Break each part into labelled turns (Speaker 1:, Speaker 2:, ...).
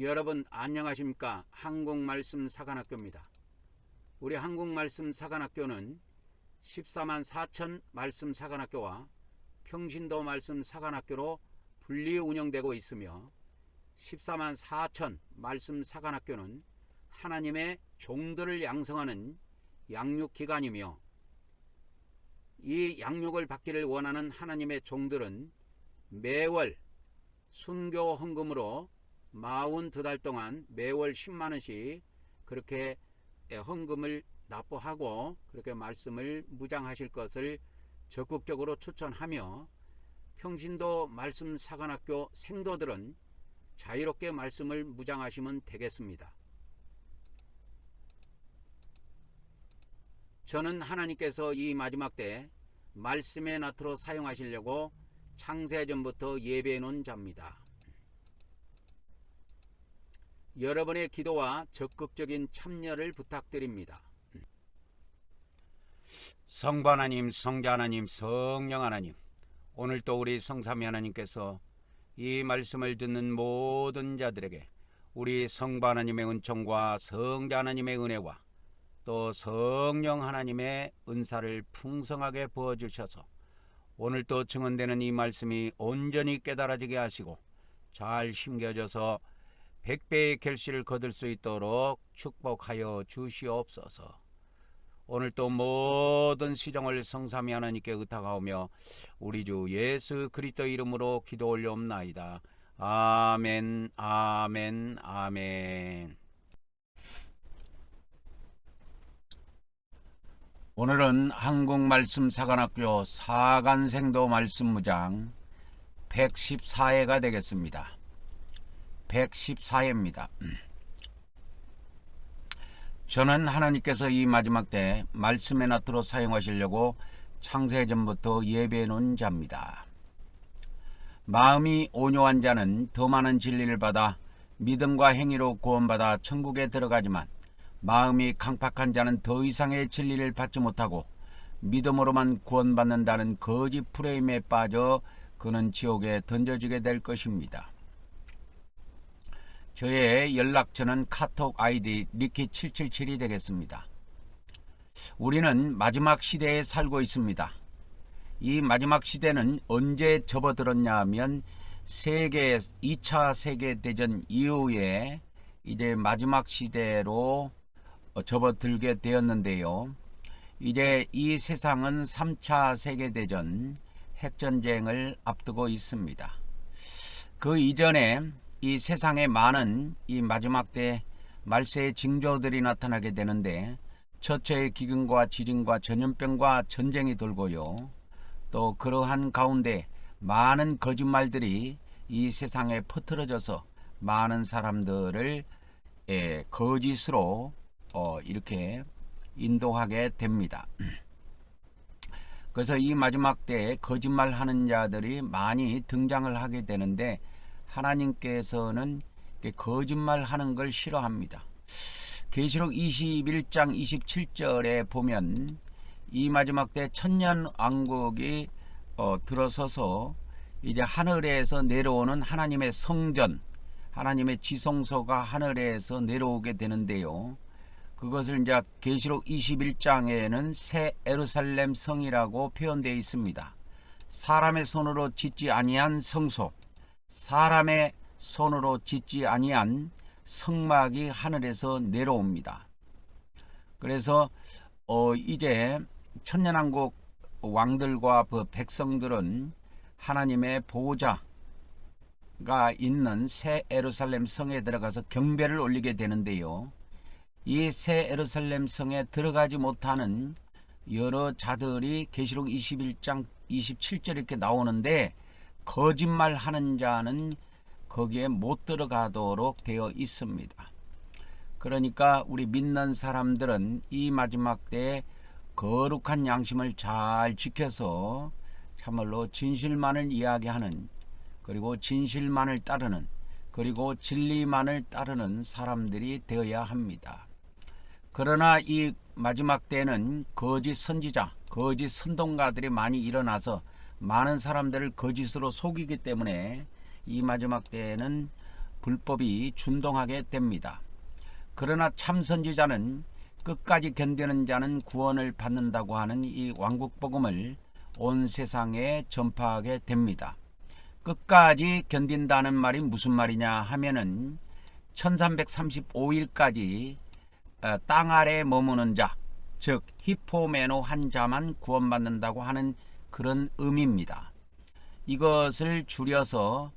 Speaker 1: 여러분 안녕하십니까? 한국말씀 사관학교입니다. 우리 한국말씀 사관학교는 14만 4천 말씀 사관학교와 평신도 말씀 사관학교로 분리 운영되고 있으며 14만 4천 말씀 사관학교는 하나님의 종들을 양성하는 양육기관이며 이 양육을 받기를 원하는 하나님의 종들은 매월 순교 헌금으로 42달 동안 매월 10만원씩 그렇게 헌금을 납부하고 그렇게 말씀을 무장하실 것을 적극적으로 추천하며 평신도 말씀 사관학교 생도들은 자유롭게 말씀을 무장하시면 되겠습니다. 저는 하나님께서 이 마지막 때 말씀의 나트로 사용하시려고 창세전부터 예배해 놓은 자입니다. 여러분의 기도와 적극적인 참여를 부탁드립니다. 성부 하나님, 성자 하나님, 성령 하나님, 오늘 또 우리 성삼위 하나님께서 이 말씀을 듣는 모든 자들에게 우리 성부 하나님의 은총과 성자 하나님의 은혜와 또 성령 하나님의 은사를 풍성하게 부어주셔서 오늘 또 증언되는 이 말씀이 온전히 깨달아지게 하시고 잘 심겨져서 100배의 결실을 거둘 수 있도록 축복하여 주시옵소서. 오늘 또 모든 시정을 성삼위 하나님께 의탁하오며 우리 주 예수 그리스도 이름으로 기도 올려옵나이다. 아멘, 아멘, 아멘. 오늘은 한국말씀사관학교 사간생도 말씀무장 114회가 되겠습니다. 114회입니다. 저는 하나님께서 이 마지막 때 말씀의 나트로 사용하시려고 창세전부터 예배해 놓은 자입니다. 마음이 온유한 자는 더 많은 진리를 받아 믿음과 행위로 구원받아 천국에 들어가지만 마음이 강팍한 자는 더 이상의 진리를 받지 못하고 믿음으로만 구원받는다는 거짓 프레임에 빠져 그는 지옥에 던져지게 될 것입니다. 저의 연락처는 카톡 아이디 리키777이 되겠습니다. 우리는 마지막 시대에 살고 있습니다. 이 마지막 시대는 언제 접어들었냐 하면 2차 세계대전 이후에 이제 마지막 시대로 접어들게 되었는데요. 이제 이 세상은 3차 세계대전 핵전쟁을 앞두고 있습니다. 그 이전에 이 세상에 많은 이 마지막 때 말세의 징조들이 나타나게 되는데 처처의 기근과 지진과 전염병과 전쟁이 돌고요. 또 그러한 가운데 많은 거짓말들이 이 세상에 퍼뜨려져서 많은 사람들을 거짓으로 이렇게 인도하게 됩니다. 그래서 이 마지막 때 거짓말하는 자들이 많이 등장을 하게 되는데 하나님께서는 거짓말하는 걸 싫어합니다. 계시록 21장 27절에 보면 이 마지막 때 천년왕국이 들어서서 이제 하늘에서 내려오는 하나님의 성전, 하나님의 지성소가 하늘에서 내려오게 되는데요. 그것을 이제 계시록 21장에는 새 예루살렘 성이라고 표현되어 있습니다. 사람의 손으로 짓지 아니한 성소, 사람의 손으로 짓지 아니한 성막이 하늘에서 내려옵니다. 그래서 이제 천년왕국 왕들과 백성들은 하나님의 보호자가 있는 새 예루살렘 성에 들어가서 경배를 올리게 되는데요. 이 새 예루살렘 성에 들어가지 못하는 여러 자들이 계시록 21장 27절 이렇게 나오는데 거짓말하는 자는 거기에 못 들어가도록 되어 있습니다. 그러니까 우리 믿는 사람들은 이 마지막 때에 거룩한 양심을 잘 지켜서 참말로 진실만을 이야기하는, 그리고 진실만을 따르는, 그리고 진리만을 따르는 사람들이 되어야 합니다. 그러나 이 마지막 때는 거짓 선지자, 거짓 선동가들이 많이 일어나서 많은 사람들을 거짓으로 속이기 때문에 이 마지막 때에는 불법이 준동하게 됩니다. 그러나 참 선지자는 끝까지 견디는 자는 구원을 받는다고 하는 이 왕국복음을 온 세상에 전파하게 됩니다. 끝까지 견딘다는 말이 무슨 말이냐 하면은 1335일까지 땅 아래 머무는 자, 즉 히포메노 한 자만 구원받는다고 하는 그런 의미입니다. 이것을 줄여서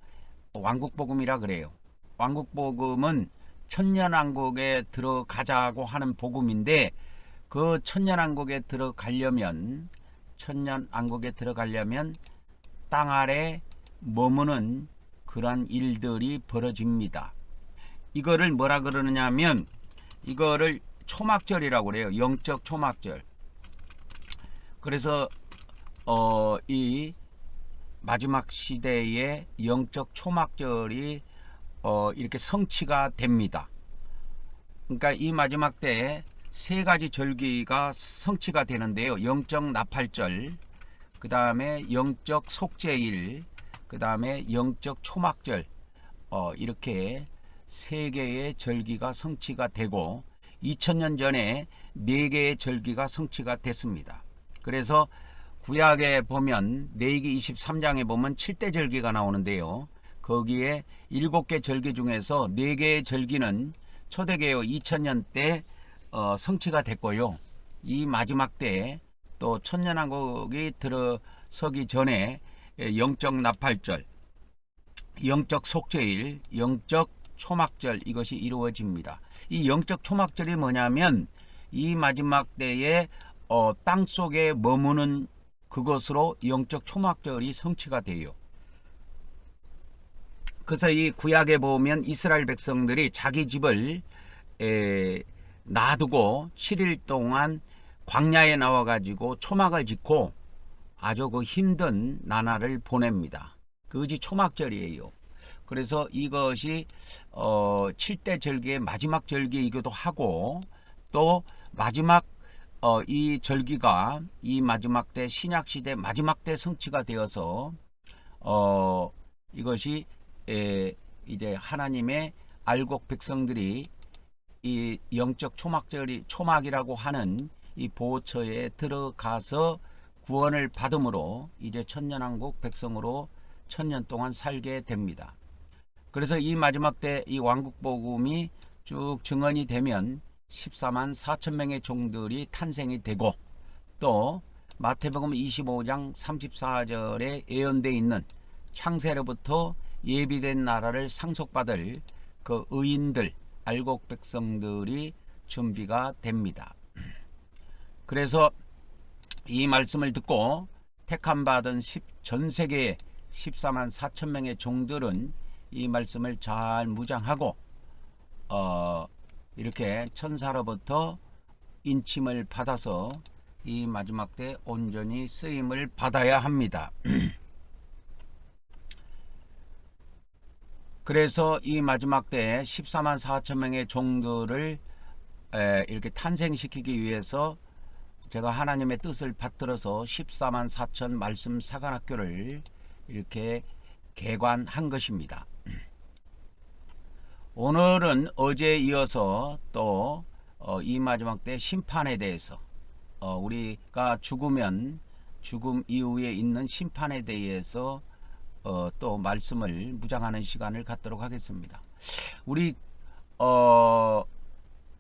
Speaker 1: 왕국복음이라 그래요. 왕국복음은 천년왕국에 들어가자고 하는 복음인데, 그 천년왕국에 들어가려면 땅 아래 머무는 그러한 일들이 벌어집니다. 이거를 뭐라 그러느냐면 이거를 초막절이라고 그래요. 영적 초막절. 그래서 이 마지막 시대의 영적 초막절이 이렇게 성취가 됩니다. 그러니까 이 마지막 때에 세 가지 절기가 성취가 되는데요. 영적 나팔절, 그 다음에 영적 속죄일, 그 다음에 영적 초막절, 이렇게 세 개의 절기가 성취가 되고 2000년 전에 네 개의 절기가 성취가 됐습니다. 그래서 구약에 보면 레위기 23장에 보면 7대 절기가 나오는데요. 거기에 7개 절기 중에서 4개의 절기는 초대개혁 2000년 때 성취가 됐고요. 이 마지막 때 또 천년왕국이 들어서기 전에 영적 나팔절, 영적 속죄일, 영적 초막절, 이것이 이루어집니다. 이 영적 초막절이 뭐냐면 이 마지막 때에 땅 속에 머무는 그것으로 영적 초막절이 성취가 돼요. 그래서 이 구약에 보면 이스라엘 백성들이 자기 집을 놔두고 7일 동안 광야에 나와 가지고 초막을 짓고 아주 그 힘든 나날을 보냅니다. 그것이 초막절이에요. 그래서 이것이 7대 절기의 마지막 절기이기도 하고, 또 마지막 이 절기가 이 마지막 때 신약 시대 마지막 때 성취가 되어서 이것이 이제 하나님의 알곡 백성들이 이 영적 초막이라고 하는 이 보호처에 들어가서 구원을 받음으로 이제 천년왕국 백성으로 천년 동안 살게 됩니다. 그래서 이 마지막 때 이 왕국복음이 쭉 증언이 되면 14만 4천 명의 종들이 탄생이 되고, 또 마태복음 25장 34절에 예언되어 있는 창세로부터 예비된 나라를 상속받을 그 의인들, 알곡 백성들이 준비가 됩니다. 그래서 이 말씀을 듣고 택함받은 전 세계의 14만 4천 명의 종들은 이 말씀을 잘 무장하고 이렇게 천사로부터 인침을 받아서 이 마지막 때 온전히 쓰임을 받아야 합니다. 그래서 이 마지막 때 14만 4천 명의 종들을 이렇게 탄생시키기 위해서 제가 하나님의 뜻을 받들어서 14만 4천 말씀 사관학교를 이렇게 개관한 것입니다. 오늘은 어제에 이어서 또 이 마지막 때 심판에 대해서 우리가 죽으면 죽음 이후에 있는 심판에 대해서 또 말씀을 무장하는 시간을 갖도록 하겠습니다. 우리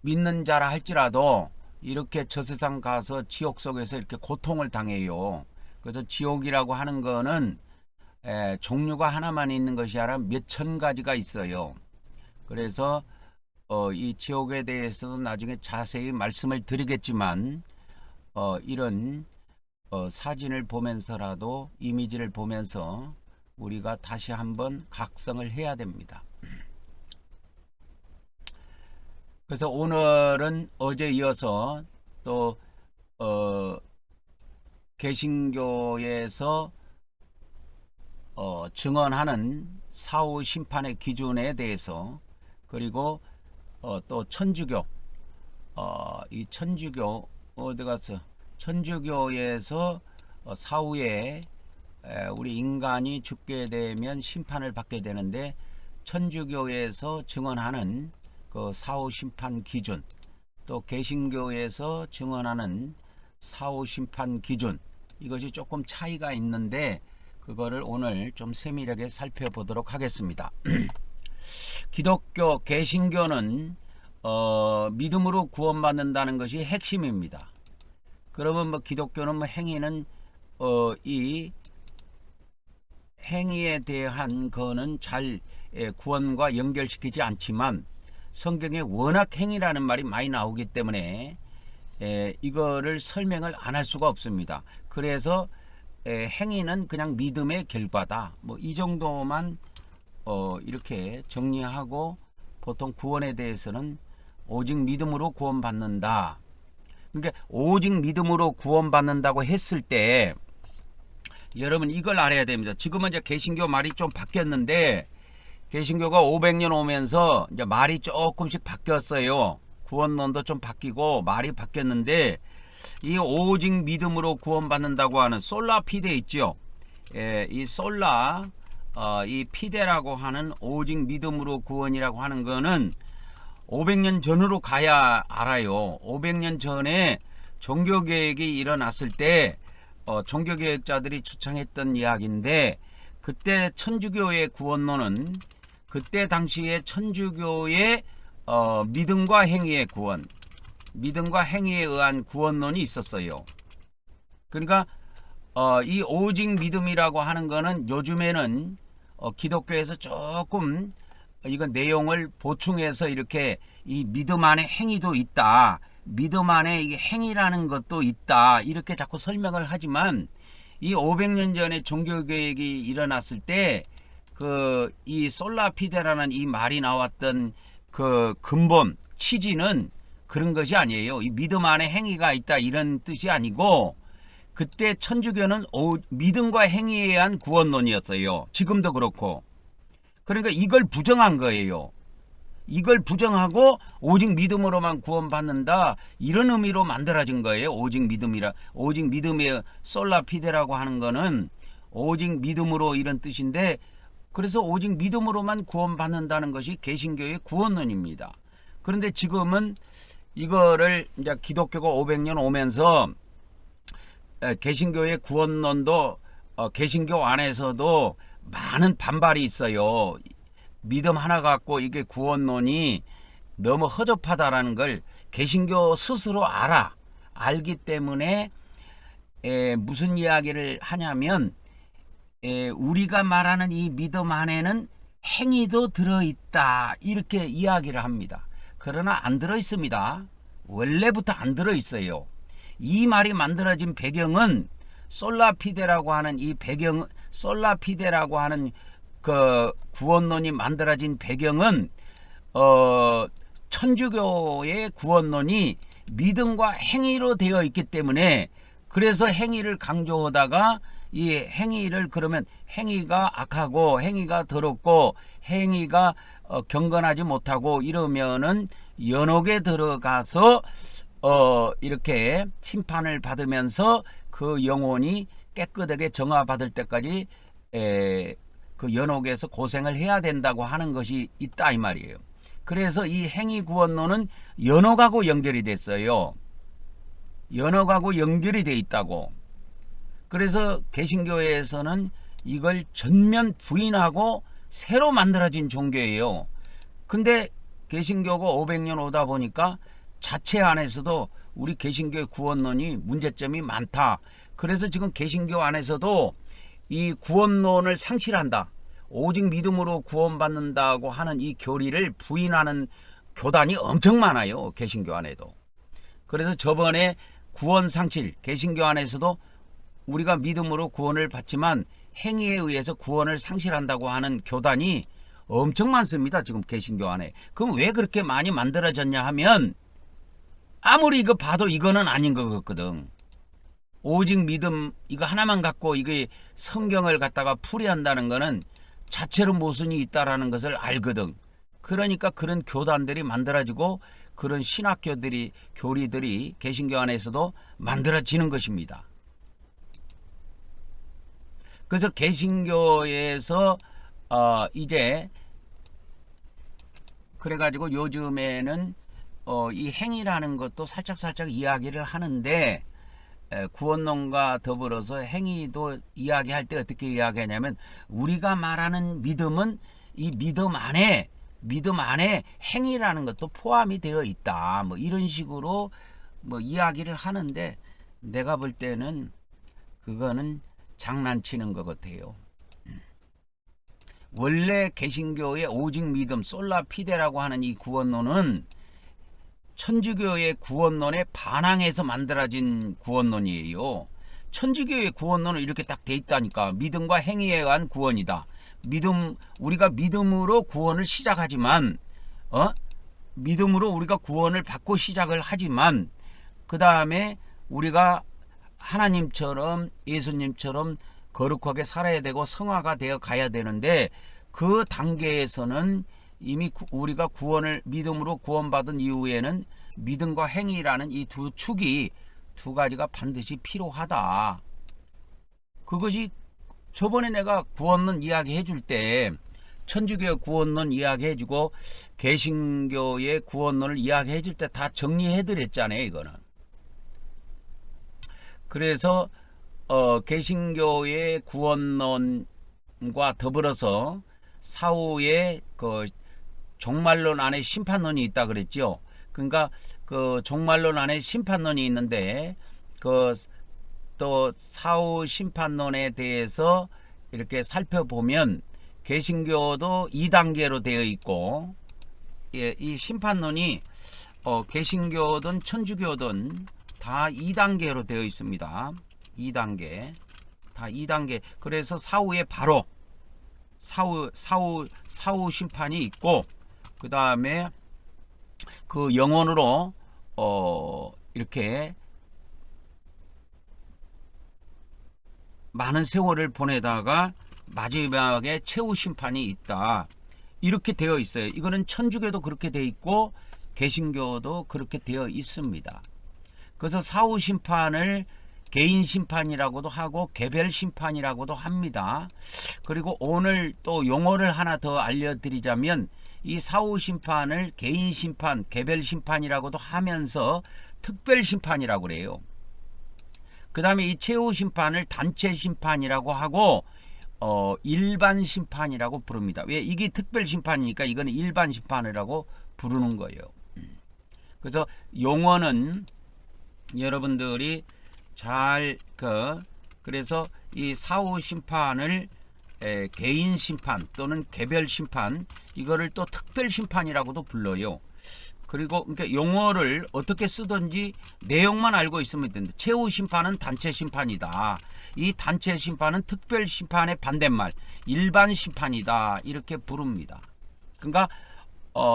Speaker 1: 믿는 자라 할지라도 이렇게 저 세상 가서 지옥 속에서 이렇게 고통을 당해요. 그래서 지옥이라고 하는 거는 종류가 하나만 있는 것이 아니라 몇천 가지가 있어요. 그래서 이 지옥에 대해서는 나중에 자세히 말씀을 드리겠지만 이런 사진을 보면서라도, 이미지를 보면서 우리가 다시 한번 각성을 해야 됩니다. 그래서 오늘은 어제 이어서 또 개신교에서 증언하는 사후 심판의 기준에 대해서, 그리고 또 천주교, 이 천주교 어디 갔어? 천주교에서 사후에 우리 인간이 죽게 되면 심판을 받게 되는데, 천주교에서 증언하는 그 사후 심판 기준, 또 개신교에서 증언하는 사후 심판 기준, 이것이 조금 차이가 있는데 그거를 오늘 좀 세밀하게 살펴보도록 하겠습니다. 기독교, 개신교는 믿음으로 구원받는다는 것이 핵심입니다. 그러면 뭐 기독교는 뭐 행위는 이 행위에 대한 거는 잘 구원과 연결시키지 않지만 성경에 워낙 행위라는 말이 많이 나오기 때문에 이거를 설명을 안 할 수가 없습니다. 그래서 행위는 그냥 믿음의 결과다. 뭐 이 정도만 이렇게 정리하고 보통 구원에 대해서는 오직 믿음으로 구원받는다. 그러니까 오직 믿음으로 구원받는다고 했을 때 여러분 이걸 알아야 됩니다. 지금은 이제 개신교 말이 좀 바뀌었는데 개신교가 500년 오면서 이제 말이 조금씩 바뀌었어요. 구원론도 좀 바뀌고 말이 바뀌었는데 이 오직 믿음으로 구원받는다고 하는 솔라 피데 있죠. 이 솔라 이 피데라고 하는 오직 믿음으로 구원이라고 하는 거는 500년 전으로 가야 알아요. 500년 전에 종교개혁이 일어났을 때 종교개혁자들이 주창했던 이야기인데 그때 천주교의 구원론은 그때 당시에 천주교의 믿음과 행위의 구원, 믿음과 행위에 의한 구원론이 있었어요. 그러니까 이 오직 믿음이라고 하는 거는 요즘에는 기독교에서 조금 이건 내용을 보충해서 이렇게 이 믿음 안에 행위도 있다, 믿음 안에 이게 행위라는 것도 있다, 이렇게 자꾸 설명을 하지만 이 500년 전에 종교개혁이 일어났을 때 이 솔라피데라는 이 말이 나왔던 그 근본 취지는 그런 것이 아니에요. 이 믿음 안에 행위가 있다 이런 뜻이 아니고 그때 천주교는 믿음과 행위에 의한 구원론이었어요. 지금도 그렇고. 그러니까 이걸 부정한 거예요. 이걸 부정하고 오직 믿음으로만 구원받는다 이런 의미로 만들어진 거예요. 오직 믿음의 솔라피데라고 하는 거는 오직 믿음으로 이런 뜻인데 그래서 오직 믿음으로만 구원받는다는 것이 개신교의 구원론입니다. 그런데 지금은 이거를 이제 기독교가 500년 오면서 개신교의 구원론도 개신교 안에서도 많은 반발이 있어요. 믿음 하나 갖고 이게 구원론이 너무 허접하다라는 걸 개신교 스스로 알기 때문에 무슨 이야기를 하냐면 우리가 말하는 이 믿음 안에는 행위도 들어있다 이렇게 이야기를 합니다. 그러나 안 들어있습니다. 원래부터 안 들어있어요. 이 말이 만들어진 배경은 솔라피데라고 하는 솔라피데라고 하는 그 구원론이 만들어진 배경은 천주교의 구원론이 믿음과 행위로 되어 있기 때문에 그래서 행위를 강조하다가 이 행위를 그러면 행위가 악하고 행위가 더럽고 행위가 경건하지 못하고 이러면은 연옥에 들어가서 이렇게 심판을 받으면서 그 영혼이 깨끗하게 정화받을 때까지 그 연옥에서 고생을 해야 된다고 하는 것이 있다 이 말이에요. 그래서 이 행위 구원론은 연옥하고 연결이 됐어요. 연옥하고 연결이 돼 있다고. 그래서 개신교에서는 이걸 전면 부인하고 새로 만들어진 종교예요. 근데 개신교가 500년 오다 보니까 자체 안에서도 우리 개신교의 구원론이 문제점이 많다. 그래서 지금 개신교 안에서도 이 구원론을 상실한다. 오직 믿음으로 구원받는다고 하는 이 교리를 부인하는 교단이 엄청 많아요. 개신교 안에도. 그래서 저번에 구원 상실, 개신교 안에서도 우리가 믿음으로 구원을 받지만 행위에 의해서 구원을 상실한다고 하는 교단이 엄청 많습니다. 지금 개신교 안에. 그럼 왜 그렇게 많이 만들어졌냐 하면 아무리 이거 봐도 이거는 아닌 것 같거든. 오직 믿음 이거 하나만 갖고 이게 성경을 갖다가 풀이한다는 거는 자체로 모순이 있다라는 것을 알거든. 그러니까 그런 교단들이 만들어지고 그런 교리들이 개신교 안에서도 만들어지는 것입니다. 그래서 개신교에서 이제 그래가지고 요즘에는 이 행위라는 것도 살짝 이야기를 하는데, 구원론과 더불어서 행위도 이야기할 때 어떻게 이야기하냐면, 우리가 말하는 믿음은 이 믿음 안에 행위라는 것도 포함이 되어 있다, 뭐 이런 식으로 뭐 이야기를 하는데, 내가 볼 때는 그거는 장난치는 것 같아요. 원래 개신교의 오직 믿음 솔라 피데라고 하는 이 구원론은 천주교의 구원론에 반항해서 만들어진 구원론이에요. 천주교의 구원론은 이렇게 딱 돼 있다니까. 믿음과 행위에 의한 구원이다. 우리가 믿음으로 구원을 시작하지만, 믿음으로 우리가 구원을 받고 시작을 하지만, 그 다음에 우리가 하나님처럼, 예수님처럼 거룩하게 살아야 되고 성화가 되어 가야 되는데, 그 단계에서는 이미 우리가 믿음으로 구원받은 이후에는 믿음과 행위라는 이 두 축이 두 가지가 반드시 필요하다. 그것이 저번에 내가 구원론 이야기 해줄 때 천주교 구원론 이야기 해주고 개신교의 구원론을 이야기 해줄 때 다 정리해 드렸잖아요. 이거는. 그래서 개신교의 구원론과 더불어서 사후에 그 종말론 안에 심판론이 있다 그랬죠. 그러니까 그 종말론 안에 심판론이 있는데, 그 또 사후 심판론에 대해서 이렇게 살펴보면 개신교도 2단계로 되어 있고, 이 심판론이 개신교든 천주교든 다 2단계로 되어 있습니다. 2단계. 다 2단계. 그래서 사후에 바로 사후 심판이 있고, 그 다음에 그 영혼으로 이렇게 많은 세월을 보내다가 마지막에 최후 심판이 있다. 이렇게 되어 있어요. 이거는 천주교도 그렇게 되어 있고 개신교도 그렇게 되어 있습니다. 그래서 사후 심판을 개인 심판이라고도 하고 개별 심판이라고도 합니다. 그리고 오늘 또 용어를 하나 더 알려드리자면, 이 사후 심판을 개인 심판, 개별 심판이라고도 하면서 특별 심판이라고 그래요. 그 다음에 이 최후 심판을 단체 심판이라고 하고 일반 심판이라고 부릅니다. 왜? 이게 특별 심판이니까 이거는 일반 심판이라고 부르는 거예요. 그래서 용어는 여러분들이 그래서 이 사후 심판을 개인 심판 또는 개별 심판, 이거를 또 특별 심판이라고도 불러요. 그리고 그러니까 용어를 어떻게 쓰든지 내용만 알고 있으면 된다. 최후 심판은 단체 심판이다. 이 단체 심판은 특별 심판의 반대말 일반 심판이다. 이렇게 부릅니다. 그러니까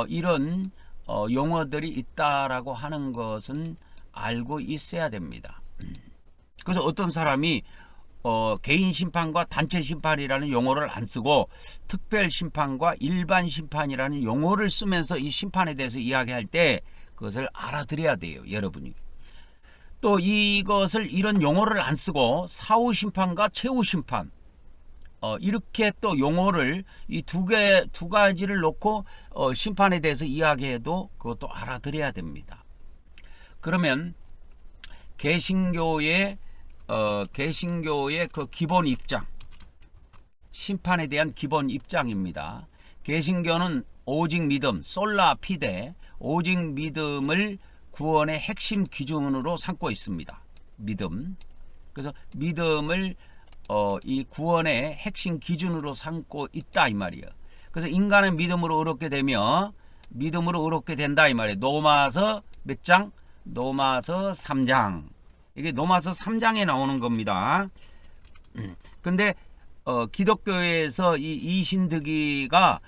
Speaker 1: 이런 용어들이 있다라고 하는 것은 알고 있어야 됩니다. 그래서 어떤 사람이 개인 심판과 단체 심판이라는 용어를 안 쓰고 특별 심판과 일반 심판이라는 용어를 쓰면서 이 심판에 대해서 이야기할 때 그것을 알아들어야 돼요. 여러분이. 또 이런 용어를 안 쓰고 사후 심판과 최후 심판, 이렇게 또 용어를 이 두 가지를 놓고 심판에 대해서 이야기해도 그것도 알아들어야 됩니다. 그러면 개신교의 그 기본 입장, 심판에 대한 기본 입장입니다. 개신교는 오직 믿음, 솔라 피데, 오직 믿음을 구원의 핵심 기준으로 삼고 있습니다. 믿음. 그래서 믿음을 이 구원의 핵심 기준으로 삼고 있다 이 말이에요. 그래서 인간은 믿음으로 의롭게 되며 믿음으로 의롭게 된다 이 말이에요. 로마서 몇 장? 로마서 3장. 이게 로마서 3장에 나오는 겁니다. 근데 기독교에서 이 이신득이가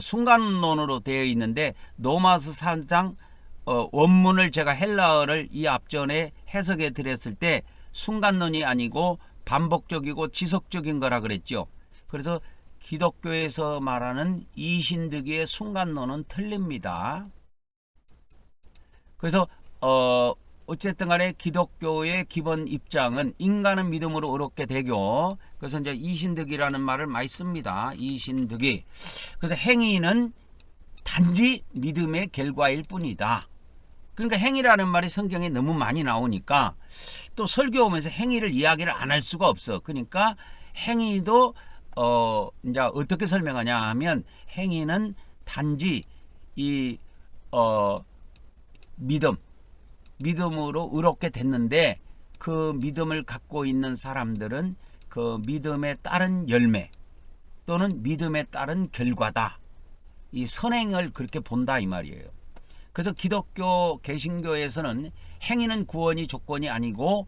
Speaker 1: 순간론으로 되어 있는데, 로마서 3장 원문을 제가 헬라어를 이 앞전에 해석해 드렸을 때 순간론이 아니고 반복적이고 지속적인 거라 그랬죠. 그래서 기독교에서 말하는 이신득이의 순간론은 틀립니다. 그래서 어쨌든 간에 기독교의 기본 입장은 인간은 믿음으로 의롭게 되고, 그래서 이제 이신득이라는 말을 많이 씁니다. 이신득이. 그래서 행위는 단지 믿음의 결과일 뿐이다. 그러니까 행위라는 말이 성경에 너무 많이 나오니까 또 설교 오면서 행위를 이야기를 안 할 수가 없어. 그러니까 행위도 이제 어떻게 설명하냐 하면 행위는 단지 이 믿음으로 의롭게 됐는데 그 믿음을 갖고 있는 사람들은 그 믿음에 따른 열매 또는 믿음에 따른 결과다. 이 선행을 그렇게 본다 이 말이에요. 그래서 기독교 개신교에서는 행위는 구원이 조건이 아니고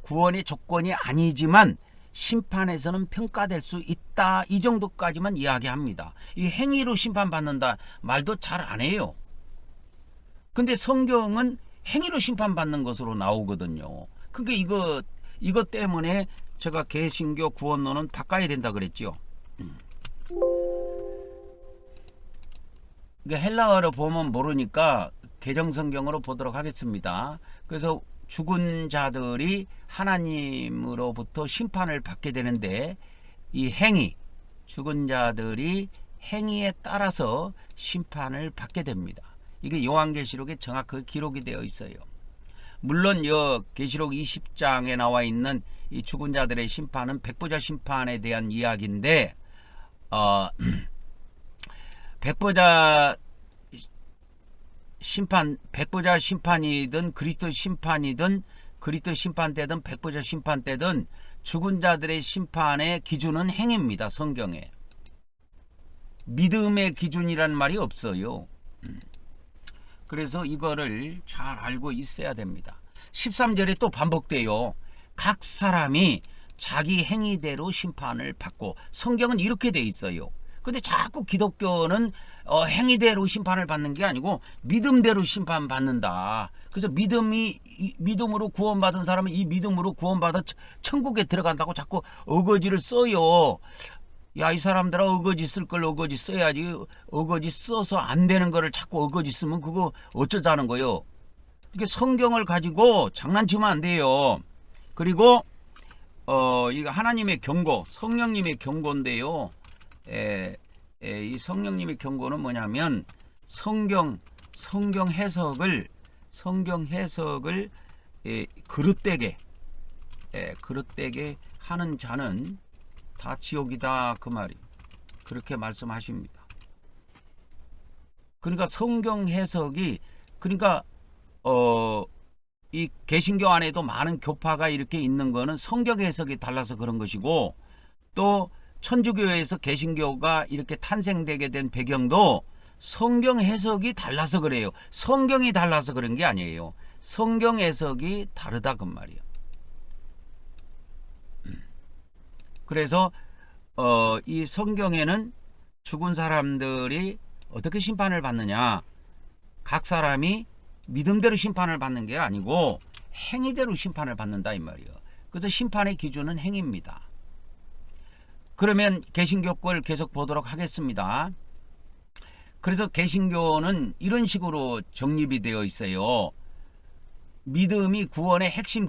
Speaker 1: 구원의 조건이 아니지만 심판에서는 평가될 수 있다. 이 정도까지만 이야기합니다. 이 행위로 심판받는다 말도 잘 안 해요. 근데 성경은 행위로 심판받는 것으로 나오거든요. 그러니까 이것 때문에 제가 개신교 구원론은 바꿔야 된다 그랬죠. 헬라어로 보면 모르니까 개정성경으로 보도록 하겠습니다. 그래서 죽은 자들이 하나님으로부터 심판을 받게 되는데 이 행위, 죽은 자들이 행위에 따라서 심판을 받게 됩니다. 이게 요한계시록에 정확하게 기록이 되어 있어요. 물론 계시록 20장에 나와 있는 이 죽은 자들의 심판은 백보자 심판에 대한 이야기인데 백보자 심판이든 그리스도 심판이든 그리스도 심판 때든 백보자 심판 때든 죽은 자들의 심판의 기준은 행위입니다. 성경에 믿음의 기준이란 말이 없어요. 그래서 이거를 잘 알고 있어야 됩니다. 13절에 또 반복돼요. 각 사람이 자기 행위대로 심판을 받고, 성경은 이렇게 돼 있어요. 근데 자꾸 기독교는 행위대로 심판을 받는 게 아니고 믿음대로 심판받는다. 그래서 믿음으로 구원받은 사람은 이 믿음으로 구원받아 천국에 들어간다고 자꾸 어거지를 써요. 야, 이 사람들아, 어거지 쓸 걸 어거지 써야지. 어거지 써서 안 되는 거를 자꾸 어거지 쓰면 그거 어쩌자는 거요. 이게 성경을 가지고 장난치면 안 돼요. 그리고 이거 하나님의 경고, 성령님의 경고인데요. 이 성령님의 경고는 뭐냐면 성경 해석을 그릇되게 하는 자는 다 지옥이다, 그 말이. 그렇게 말씀하십니다. 그러니까 성경 해석이, 그러니까 이 개신교 안에도 많은 교파가 이렇게 있는 거는 성경 해석이 달라서 그런 것이고, 또 천주교에서 개신교가 이렇게 탄생되게 된 배경도 성경 해석이 달라서 그래요. 성경이 달라서 그런 게 아니에요. 성경 해석이 다르다, 그 말이에요. 그래서 이 성경에는 죽은 사람들이 어떻게 심판을 받느냐, 각 사람이 믿음대로 심판을 받는 게 아니고 행위대로 심판을 받는다, 이 말이에요. 그래서 심판의 기준은 행위입니다. 그러면 개신교 걸 계속 보도록 하겠습니다. 그래서 개신교는 이런 식으로 정립이 되어 있어요. 믿음이 구원의 핵심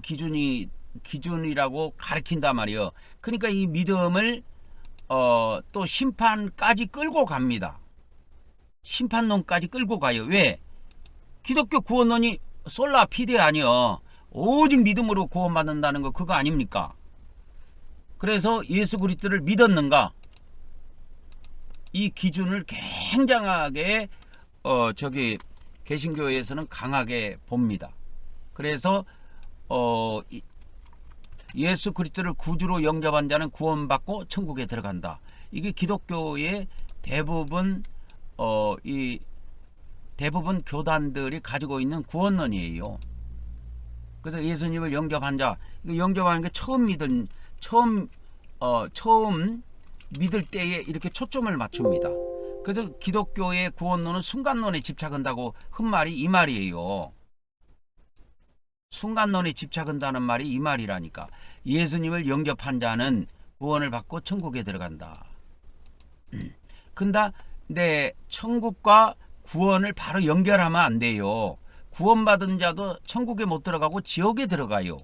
Speaker 1: 기준이라고 가르친단 말이에요. 그러니까 이 믿음을 또 심판까지 끌고 갑니다. 심판론까지 끌고 가요. 왜? 기독교 구원론이 솔라 피데 아니요. 오직 믿음으로 구원받는다는 거 그거 아닙니까? 그래서 예수 그리스도를 믿었는가? 이 기준을 굉장하게 개신교에서는 강하게 봅니다. 그래서 예수 그리스도를 구주로 영접한 자는 구원받고 천국에 들어간다. 이게 기독교의 대부분 대부분 교단들이 가지고 있는 구원론이에요. 그래서 예수님을 영접한 자, 영접하는 게 처음 믿을 때에 이렇게 초점을 맞춥니다. 그래서 기독교의 구원론은 순간론에 집착한다고 한 말이 이 말이에요. 순간론에 집착한다는 말이 이 말이라니까. 예수님을 영접한 자는 구원을 받고 천국에 들어간다. 근데 천국과 구원을 바로 연결하면 안 돼요. 구원받은 자도 천국에 못 들어가고 지옥에 들어가요.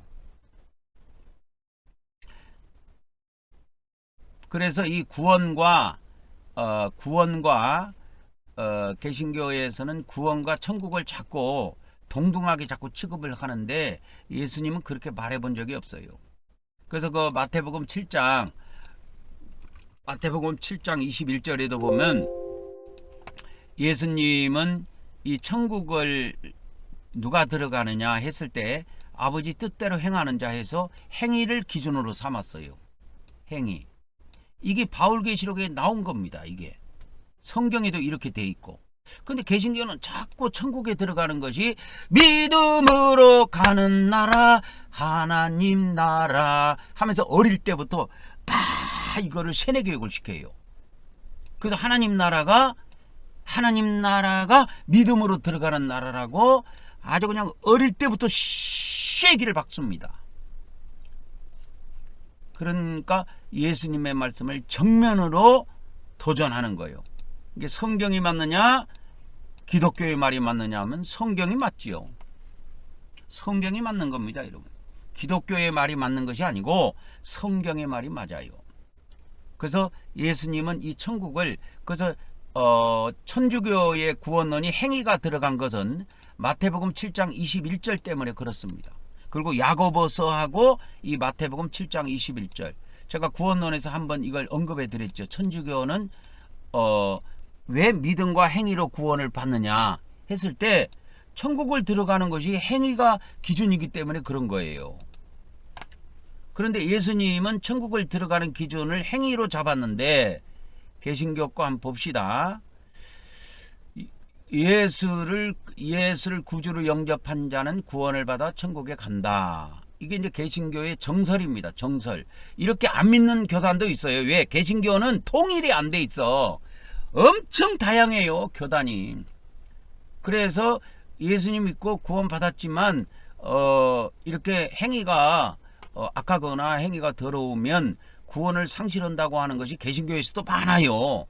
Speaker 1: 그래서 이 구원과 개신교에서는 구원과 천국을 자꾸 동등하게 자꾸 취급을 하는데 예수님은 그렇게 말해본 적이 없어요. 그래서 그 마태복음 7장 21절에도 보면 예수님은 이 천국을 누가 들어가느냐 했을 때 아버지 뜻대로 행하는 자 해서 행위를 기준으로 삼았어요. 행위. 이게 바울계시록에 나온 겁니다. 이게 성경에도 이렇게 돼 있고. 근데 개신교는 자꾸 천국에 들어가는 것이 믿음으로 가는 나라, 하나님 나라 하면서 어릴 때부터 이거를 세뇌 교육을 시켜요. 그래서 하나님 나라가 믿음으로 들어가는 나라라고 아주 그냥 어릴 때부터 쐐기를 박습니다. 그러니까 예수님의 말씀을 정면으로 도전하는 거예요. 이게 성경이 맞느냐 기독교의 말이 맞느냐 하면 성경이 맞지요. 성경이 맞는 겁니다, 여러분. 기독교의 말이 맞는 것이 아니고 성경의 말이 맞아요. 그래서 예수님은 이 천국을, 그래서 천주교의 구원론이 행위가 들어간 것은 마태복음 7장 21절 때문에 그렇습니다. 그리고 야고보서하고 이 마태복음 7장 21절, 제가 구원론에서 한번 이걸 언급해 드렸죠. 천주교는 왜 믿음과 행위로 구원을 받느냐 했을 때 천국을 들어가는 것이 행위가 기준이기 때문에 그런 거예요. 그런데 예수님은 천국을 들어가는 기준을 행위로 잡았는데, 개신교 거 한번 봅시다. 예수를 구주로 영접한 자는 구원을 받아 천국에 간다. 이게 이제 개신교의 정설입니다. 정설. 이렇게 안 믿는 교단도 있어요. 왜? 개신교는 통일이 안 돼 있어. 엄청 다양해요, 교단이. 그래서 예수님 믿고 구원 받았지만 이렇게 행위가 악하거나 행위가 더러우면 구원을 상실한다고 하는 것이 개신교에서도 많아요.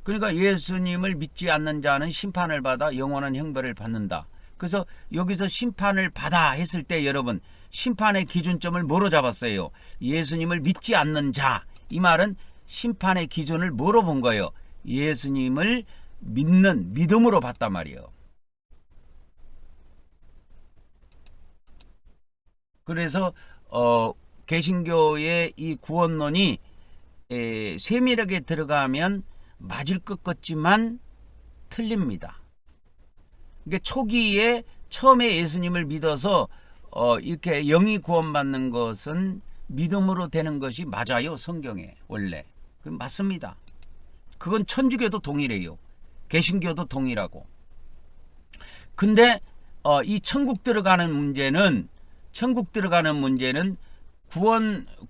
Speaker 1: 그러니까 예수님을 믿지 않는 자는 심판을 받아 영원한 형벌을 받는다. 그래서 여기서 심판을 받아 했을 때 여러분, 심판의 기준점을 뭐로 잡았어요? 예수님을 믿지 않는 자. 이 말은 심판의 기준을 뭐로 본 거예요? 예수님을 믿는 믿음으로 봤단 말이에요. 그래서 개신교의 이 구원론이 세밀하게 들어가면 맞을 것 같지만 틀립니다. 이게 초기에 처음에 예수님을 믿어서 이렇게 영이 구원받는 것은 믿음으로 되는 것이 맞아요. 성경에 원래 맞습니다. 그건 천주교도 동일해요. 개신교도 동일하고. 근데 이 천국 들어가는 문제는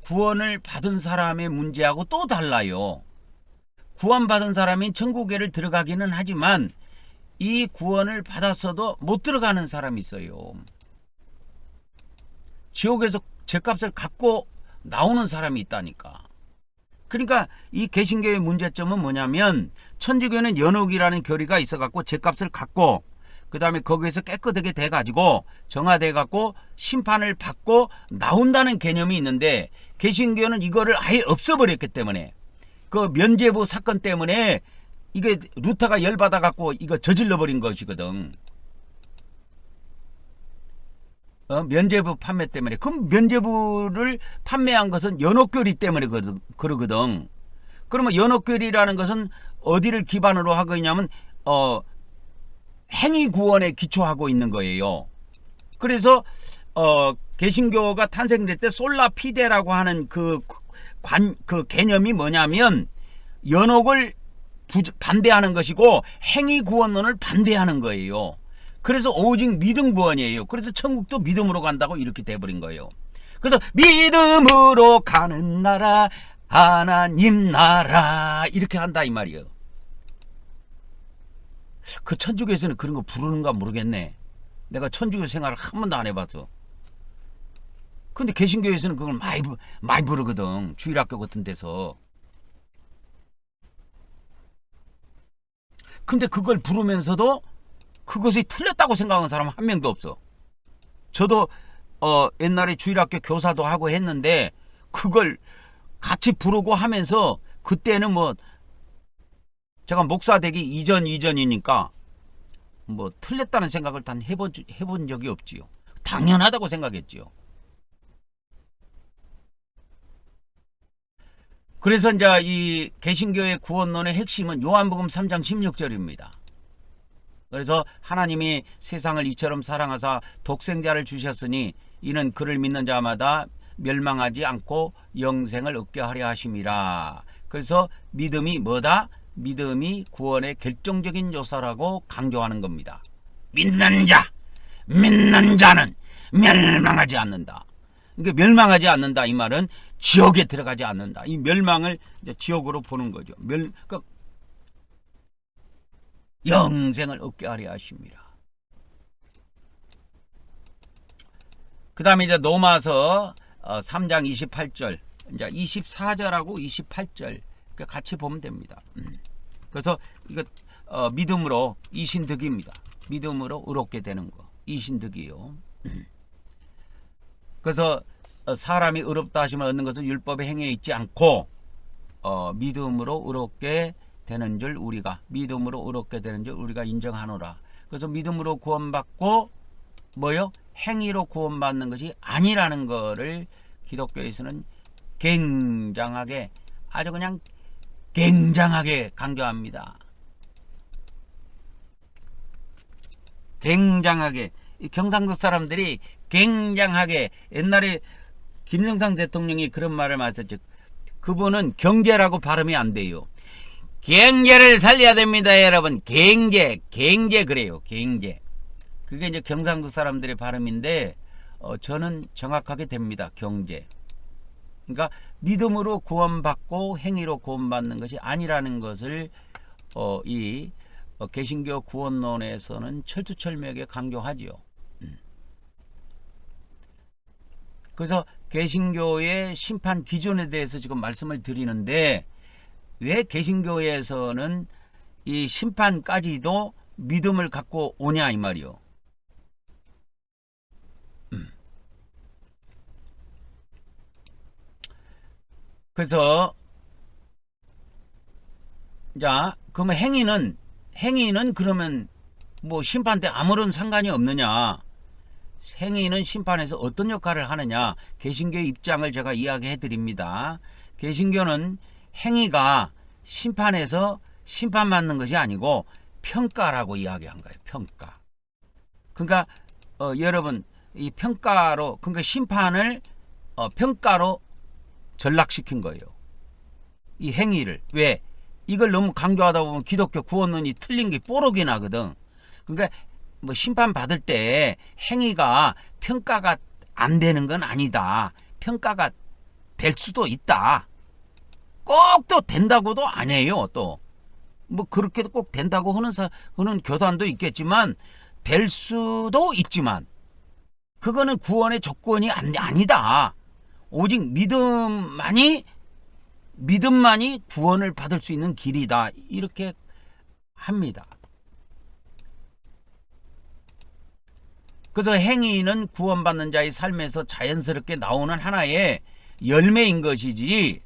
Speaker 1: 구원을 받은 사람의 문제하고 또 달라요. 구원받은 사람이 천국에를 들어가기는 하지만 이 구원을 받았어도 못 들어가는 사람이 있어요. 지옥에서 죗값을 갖고 나오는 사람이 있다니까. 그러니까 이 개신교의 문제점은 뭐냐면, 천주교는 연옥이라는 교리가 있어갖고 죗값을 갖고 그 다음에 거기에서 깨끗하게 돼가지고 정화돼갖고 심판을 받고 나온다는 개념이 있는데, 개신교는 이거를 아예 없애버렸기 때문에, 그 면죄부 사건 때문에 이게 루터가 열받아갖고 이거 저질러버린 것이거든. 면죄부 판매 때문에. 그럼 면죄부를 판매한 것은 연옥교리 때문에 그러거든. 그러면 연옥교리라는 것은 어디를 기반으로 하고 있냐면 행위구원에 기초하고 있는 거예요. 그래서 개신교가 탄생될 때 솔라피데라고 하는 그 개념이 뭐냐면 연옥을 반대하는 것이고 행위구원론을 반대하는 거예요. 그래서 오직 믿음 구원이에요. 그래서 천국도 믿음으로 간다고 이렇게 돼버린 거예요. 그래서 믿음으로 가는 나라, 하나님 나라, 이렇게 한다 이 말이에요. 그 천주교에서는 그런 거 부르는가 모르겠네. 내가 천주교 생활을 한 번도 안 해봐서. 근데 개신교에서는 그걸 많이 부르거든. 주일학교 같은 데서. 근데 그걸 부르면서도 그것이 틀렸다고 생각하는 사람은 한 명도 없어. 저도 옛날에 주일학교 교사도 하고 했는데 그걸 같이 부르고 하면서 그때는 제가 목사 되기 이전이니까 뭐 틀렸다는 생각을 단 해본 적이 없지요. 당연하다고 생각했지요. 그래서 이제 이 개신교의 구원론의 핵심은 요한복음 3장 16절입니다. 그래서 하나님이 세상을 이처럼 사랑하사 독생자를 주셨으니 이는 그를 믿는 자마다 멸망하지 않고 영생을 얻게 하려 하심이라. 그래서 믿음이 뭐다? 믿음이 구원의 결정적인 요소라고 강조하는 겁니다. 믿는 자는 멸망하지 않는다. 그러니까 멸망하지 않는다 이 말은 지옥에 들어가지 않는다. 이 멸망을 이제 지옥으로 보는 거죠. 그러니까 영생을 얻게 하려 하십니다. 그 다음에 이제 로마서 3장 28절, 이제 24절하고 28절 같이 보면 됩니다. 그래서 이거 믿음으로 이신득입니다. 믿음으로 의롭게 되는 거, 이신득이요. 그래서 사람이 의롭다 하시면 얻는 것은 율법의 행위에 있지 않고 믿음으로 의롭게 되는 줄 우리가 인정하노라. 그래서 믿음으로 구원받고 뭐요? 행위로 구원받는 것이 아니라는 거를 기독교에서는 굉장하게, 아주 그냥 굉장하게 강조합니다. 굉장하게. 이 경상도 사람들이 굉장하게, 옛날에 김영삼 대통령이 그런 말을 하셨죠. 그분은 경제라고 발음이 안 돼요. 경제를 살려야 됩니다, 여러분. 경제 그래요. 경제. 그게 이제 경상도 사람들의 발음인데 저는 정확하게 됩니다. 경제. 그러니까 믿음으로 구원받고 행위로 구원받는 것이 아니라는 것을 이 개신교 구원론에서는 철두철미하게 강조하지요. 그래서 개신교의 심판 기준에 대해서 지금 말씀을 드리는데, 왜 개신교에서는 이 심판까지도 믿음을 갖고 오냐 이 말이요. 그래서 자, 그러면 행위는 그러면 뭐 심판 때 아무런 상관이 없느냐? 행위는 심판에서 어떤 역할을 하느냐? 개신교의 입장을 제가 이야기해 드립니다. 개신교는 행위가 심판에서 심판받는 것이 아니고 평가라고 이야기한 거예요. 평가. 그러니까 여러분, 이 평가로, 그러니까 심판을 평가로 전락시킨 거예요. 이 행위를. 왜? 이걸 너무 강조하다 보면 기독교 구원론이 틀린 게 뽀록이 나거든. 그러니까 뭐 심판 받을 때 행위가 평가가 안 되는 건 아니다. 평가가 될 수도 있다. 꼭 또 된다고도 안 해요. 또 뭐 그렇게 꼭 된다고 하는 교단도 있겠지만, 될 수도 있지만 그거는 구원의 조건이 아니다. 오직 믿음만이 구원을 받을 수 있는 길이다. 이렇게 합니다. 그래서 행위는 구원받는 자의 삶에서 자연스럽게 나오는 하나의 열매인 것이지,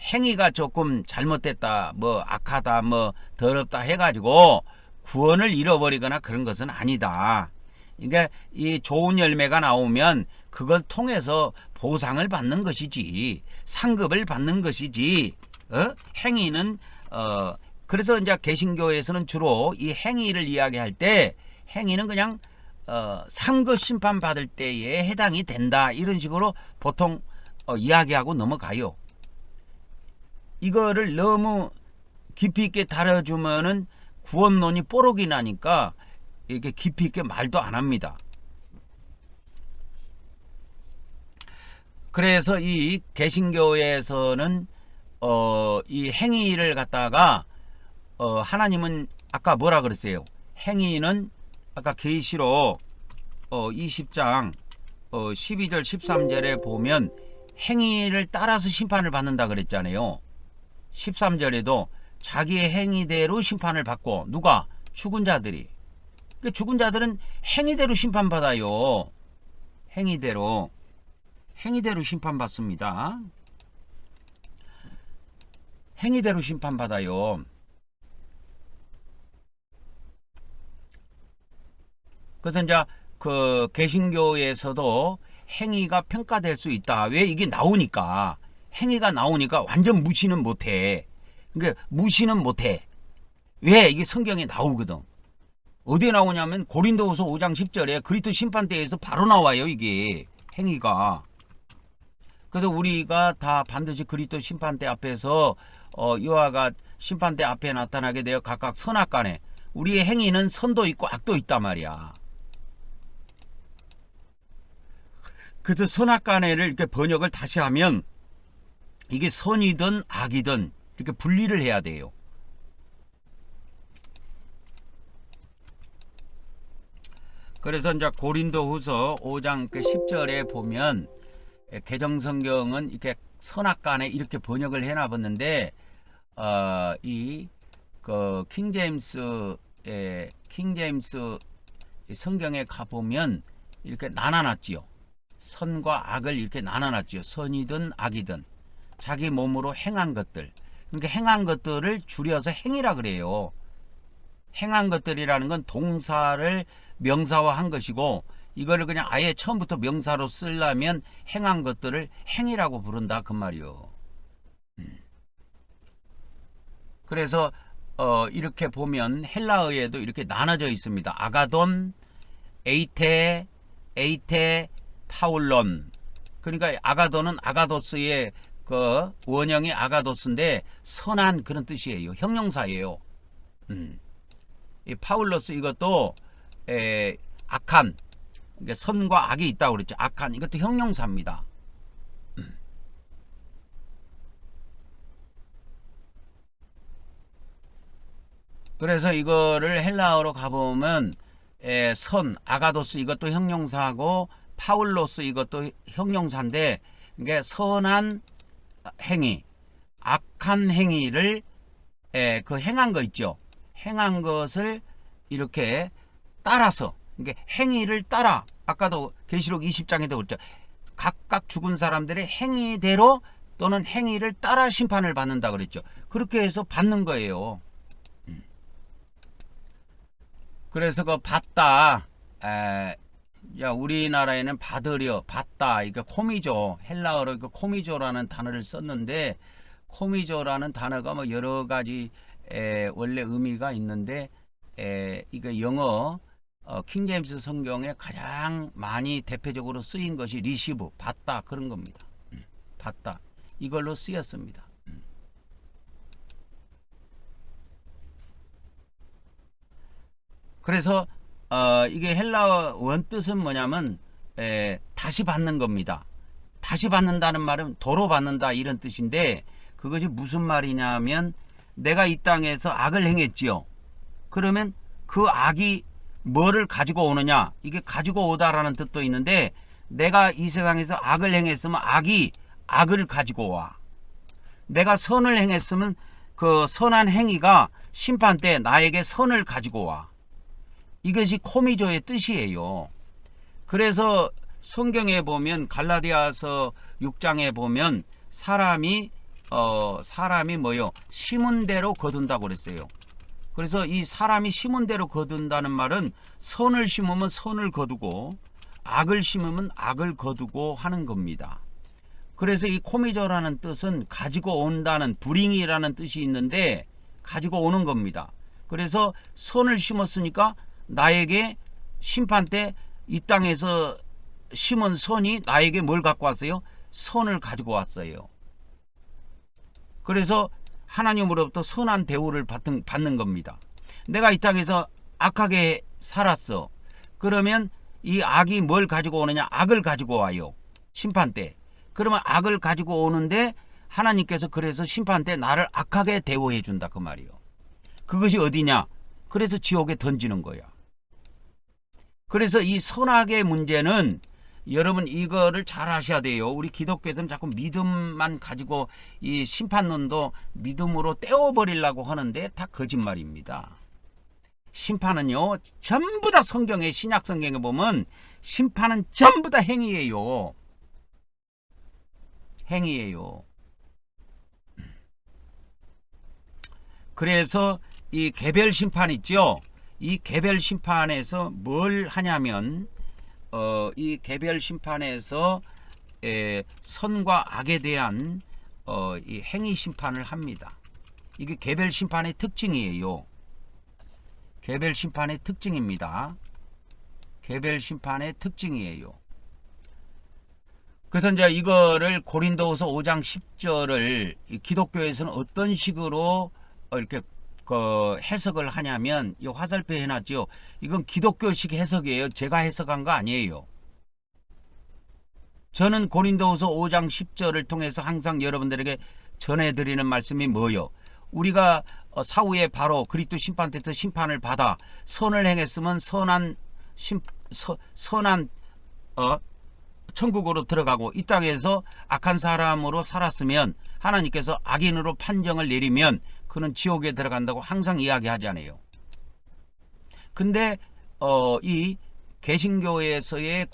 Speaker 1: 행위가 조금 잘못됐다, 뭐 악하다, 뭐 더럽다 해가지고 구원을 잃어버리거나 그런 것은 아니다. 그러니까 이 좋은 열매가 나오면 그걸 통해서 보상을 받는 것이지, 상급을 받는 것이지, 행위는 그래서 이제 개신교에서는 주로 이 행위를 이야기할 때 행위는 그냥 상급 심판 받을 때에 해당이 된다, 이런 식으로 보통 이야기하고 넘어가요. 이거를 너무 깊이 있게 다뤄주면은 구원론이 뽀록이 나니까 이렇게 깊이 있게 말도 안 합니다. 그래서 이 개신교에서는 이 행위를 갖다가 하나님은 아까 뭐라 그랬어요? 행위는 아까 계시록 20장 12절 13절에 보면 행위를 따라서 심판을 받는다 그랬잖아요. 13절에도 자기의 행위대로 심판을 받고, 누가? 죽은 자들이. 그 죽은 자들은 행위대로 심판받아요. 행위대로 심판받습니다. 행위대로 심판받아요. 그래서 이제 그 개신교에서도 행위가 평가될 수 있다. 왜? 이게 나오니까. 행위가 나오니까 완전 무시는 못해. 그러니까 무시는 못해. 왜? 이게 성경에 나오거든. 어디에 나오냐면 고린도후서 5장 10절에 그리스도 심판대에서 바로 나와요. 이게 행위가. 그래서 우리가 다 반드시 그리스도 심판대 앞에서 여호와가 심판대 앞에 나타나게 되어 각각 선악간에 우리의 행위는 선도 있고 악도 있단 말이야. 그래서 선악간에를 이렇게 번역을 다시 하면 이게 선이든 악이든 이렇게 분리를 해야 돼요. 그래서 이제 고린도후서 5장 10절에 보면 개정성경은 이렇게 선악간에 이렇게 번역을 해놔봤는데 이 그 킹제임스 성경에 가보면 이렇게 나눠놨지요. 선과 악을 이렇게 나눠놨지요. 선이든 악이든 자기 몸으로 행한 것들. 그러니까 행한 것들을 줄여서 행위라 그래요. 행한 것들이라는 건 동사를 명사화한 것이고 이거를 그냥 아예 처음부터 명사로 쓰려면 행한 것들을 행위라고 부른다 그 말이요. 그래서 이렇게 보면 헬라어에도 이렇게 나눠져 있습니다. 아가돈, 에이테, 파울론. 그러니까 아가돈은 아가도스의 그 원형이 아가도스인데 선한 그런 뜻이에요. 형용사예요. 이 파울로스 이것도 악한, 그러니까 선과 악이 있다고 그랬죠. 악한 이것도 형용사입니다. 그래서 이거를 헬라어로 가보면 선, 아가도스 이것도 형용사고 파울로스 이것도 형용사인데 이게 선한 행위, 악한 행위를 그 행한 거 있죠. 행한 것을 이렇게 따라서 이게 행위를 따라 아까도 계시록 20장에도 그랬죠. 각각 죽은 사람들의 행위대로 또는 행위를 따라 심판을 받는다 그랬죠. 그렇게 해서 받는 거예요. 그래서 그 받다, 우리나라에는 받으려, 받다, 이게 코미조, 헬라어로 이거 코미조라는 단어를 썼는데 코미조라는 단어가 뭐 여러 가지 원래 의미가 있는데 이거 영어 킹제임스 성경에 가장 많이 대표적으로 쓰인 것이 리시브, 받다 그런 겁니다. 받다 이걸로 쓰였습니다. 그래서 이게 헬라어 원뜻은 뭐냐면 다시 받는 겁니다. 다시 받는다는 말은 도로 받는다 이런 뜻인데 그것이 무슨 말이냐면 내가 이 땅에서 악을 행했지요. 그러면 그 악이 뭐를 가지고 오느냐, 이게 가지고 오다라는 뜻도 있는데 내가 이 세상에서 악을 행했으면 악이 악을 가지고 와. 내가 선을 행했으면 그 선한 행위가 심판 때 나에게 선을 가지고 와. 이것이 코미조의 뜻이에요. 그래서 성경에 보면 갈라디아서 6장에 보면 사람이 뭐요? 심은 대로 거둔다고 그랬어요. 그래서 이 사람이 심은 대로 거둔다는 말은 선을 심으면 선을 거두고 악을 심으면 악을 거두고 하는 겁니다. 그래서 이 코미조라는 뜻은 가지고 온다는 브링이라는 뜻이 있는데 가지고 오는 겁니다. 그래서 선을 심었으니까 나에게 심판 때 이 땅에서 심은 선이 나에게 뭘 갖고 왔어요? 선을 가지고 왔어요. 그래서 하나님으로부터 선한 대우를 받는 겁니다. 내가 이 땅에서 악하게 살았어. 그러면 이 악이 뭘 가지고 오느냐? 악을 가지고 와요. 심판 때. 그러면 악을 가지고 오는데 하나님께서 그래서 심판 때 나를 악하게 대우해 준다 그 말이요. 그것이 어디냐? 그래서 지옥에 던지는 거야. 그래서 이 선악의 문제는 여러분 이거를 잘 아셔야 돼요. 우리 기독교에서는 자꾸 믿음만 가지고 이 심판론도 믿음으로 떼어버리려고 하는데 다 거짓말입니다. 심판은요 전부 다 성경에 신약 성경에 보면 심판은 전부 다 행위예요. 행위예요. 그래서 이 개별 심판 있죠. 이 개별 심판에서 뭘 하냐면 이 개별 심판에서 선과 악에 대한 이 행위 심판을 합니다. 이게 개별 심판의 특징이에요. 개별 심판의 특징입니다. 개별 심판의 특징이에요. 그래서 이제 이거를 고린도후서 5장 10절을 기독교에서는 어떤 식으로 이렇게 해석을 하냐면 이 화살표 해놨죠. 이건 기독교식 해석이에요. 제가 해석한 거 아니에요. 저는 고린도후서 5장 10절을 통해서 항상 여러분들에게 전해드리는 말씀이 뭐요? 우리가 사후에 바로 그리스도 심판대에서 심판을 받아 선을 행했으면 선한 천국으로 들어가고, 이 땅에서 악한 사람으로 살았으면 하나님께서 악인으로 판정을 내리면 그는 지옥에 들어간다고 항상 이야기하잖아요. 근데 이 개신교에서의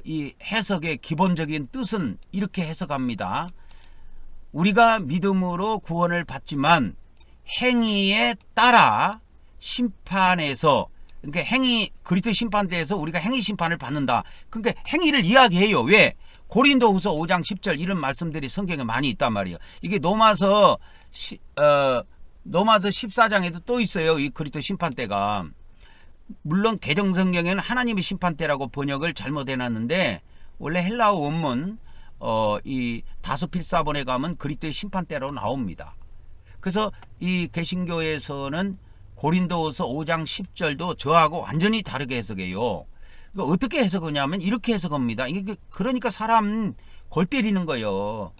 Speaker 1: 이 해석의 기본적인 뜻은 이렇게 해석합니다. 우리가 믿음으로 구원을 받지만 행위에 따라 심판에서, 그러니까 그리스도 심판대에서 우리가 행위 심판을 받는다. 그러니까 행위를 이야기해요. 왜? 고린도후서 5장 10절 이런 말씀들이 성경에 많이 있단 말이에요. 이게 로마서 14장에도 또 있어요. 이 그리스도 심판대가. 물론 개정성경에는 하나님의 심판대라고 번역을 잘못해놨는데, 원래 헬라어 원문 이 다소필사본에 가면 그리스도의 심판대로 나옵니다. 그래서 이 개신교에서는 고린도후서 5장 10절도 저하고 완전히 다르게 해석해요. 어떻게 해석하냐면 이렇게 해석합니다. 이게 그러니까 사람 골 때리는 거예요.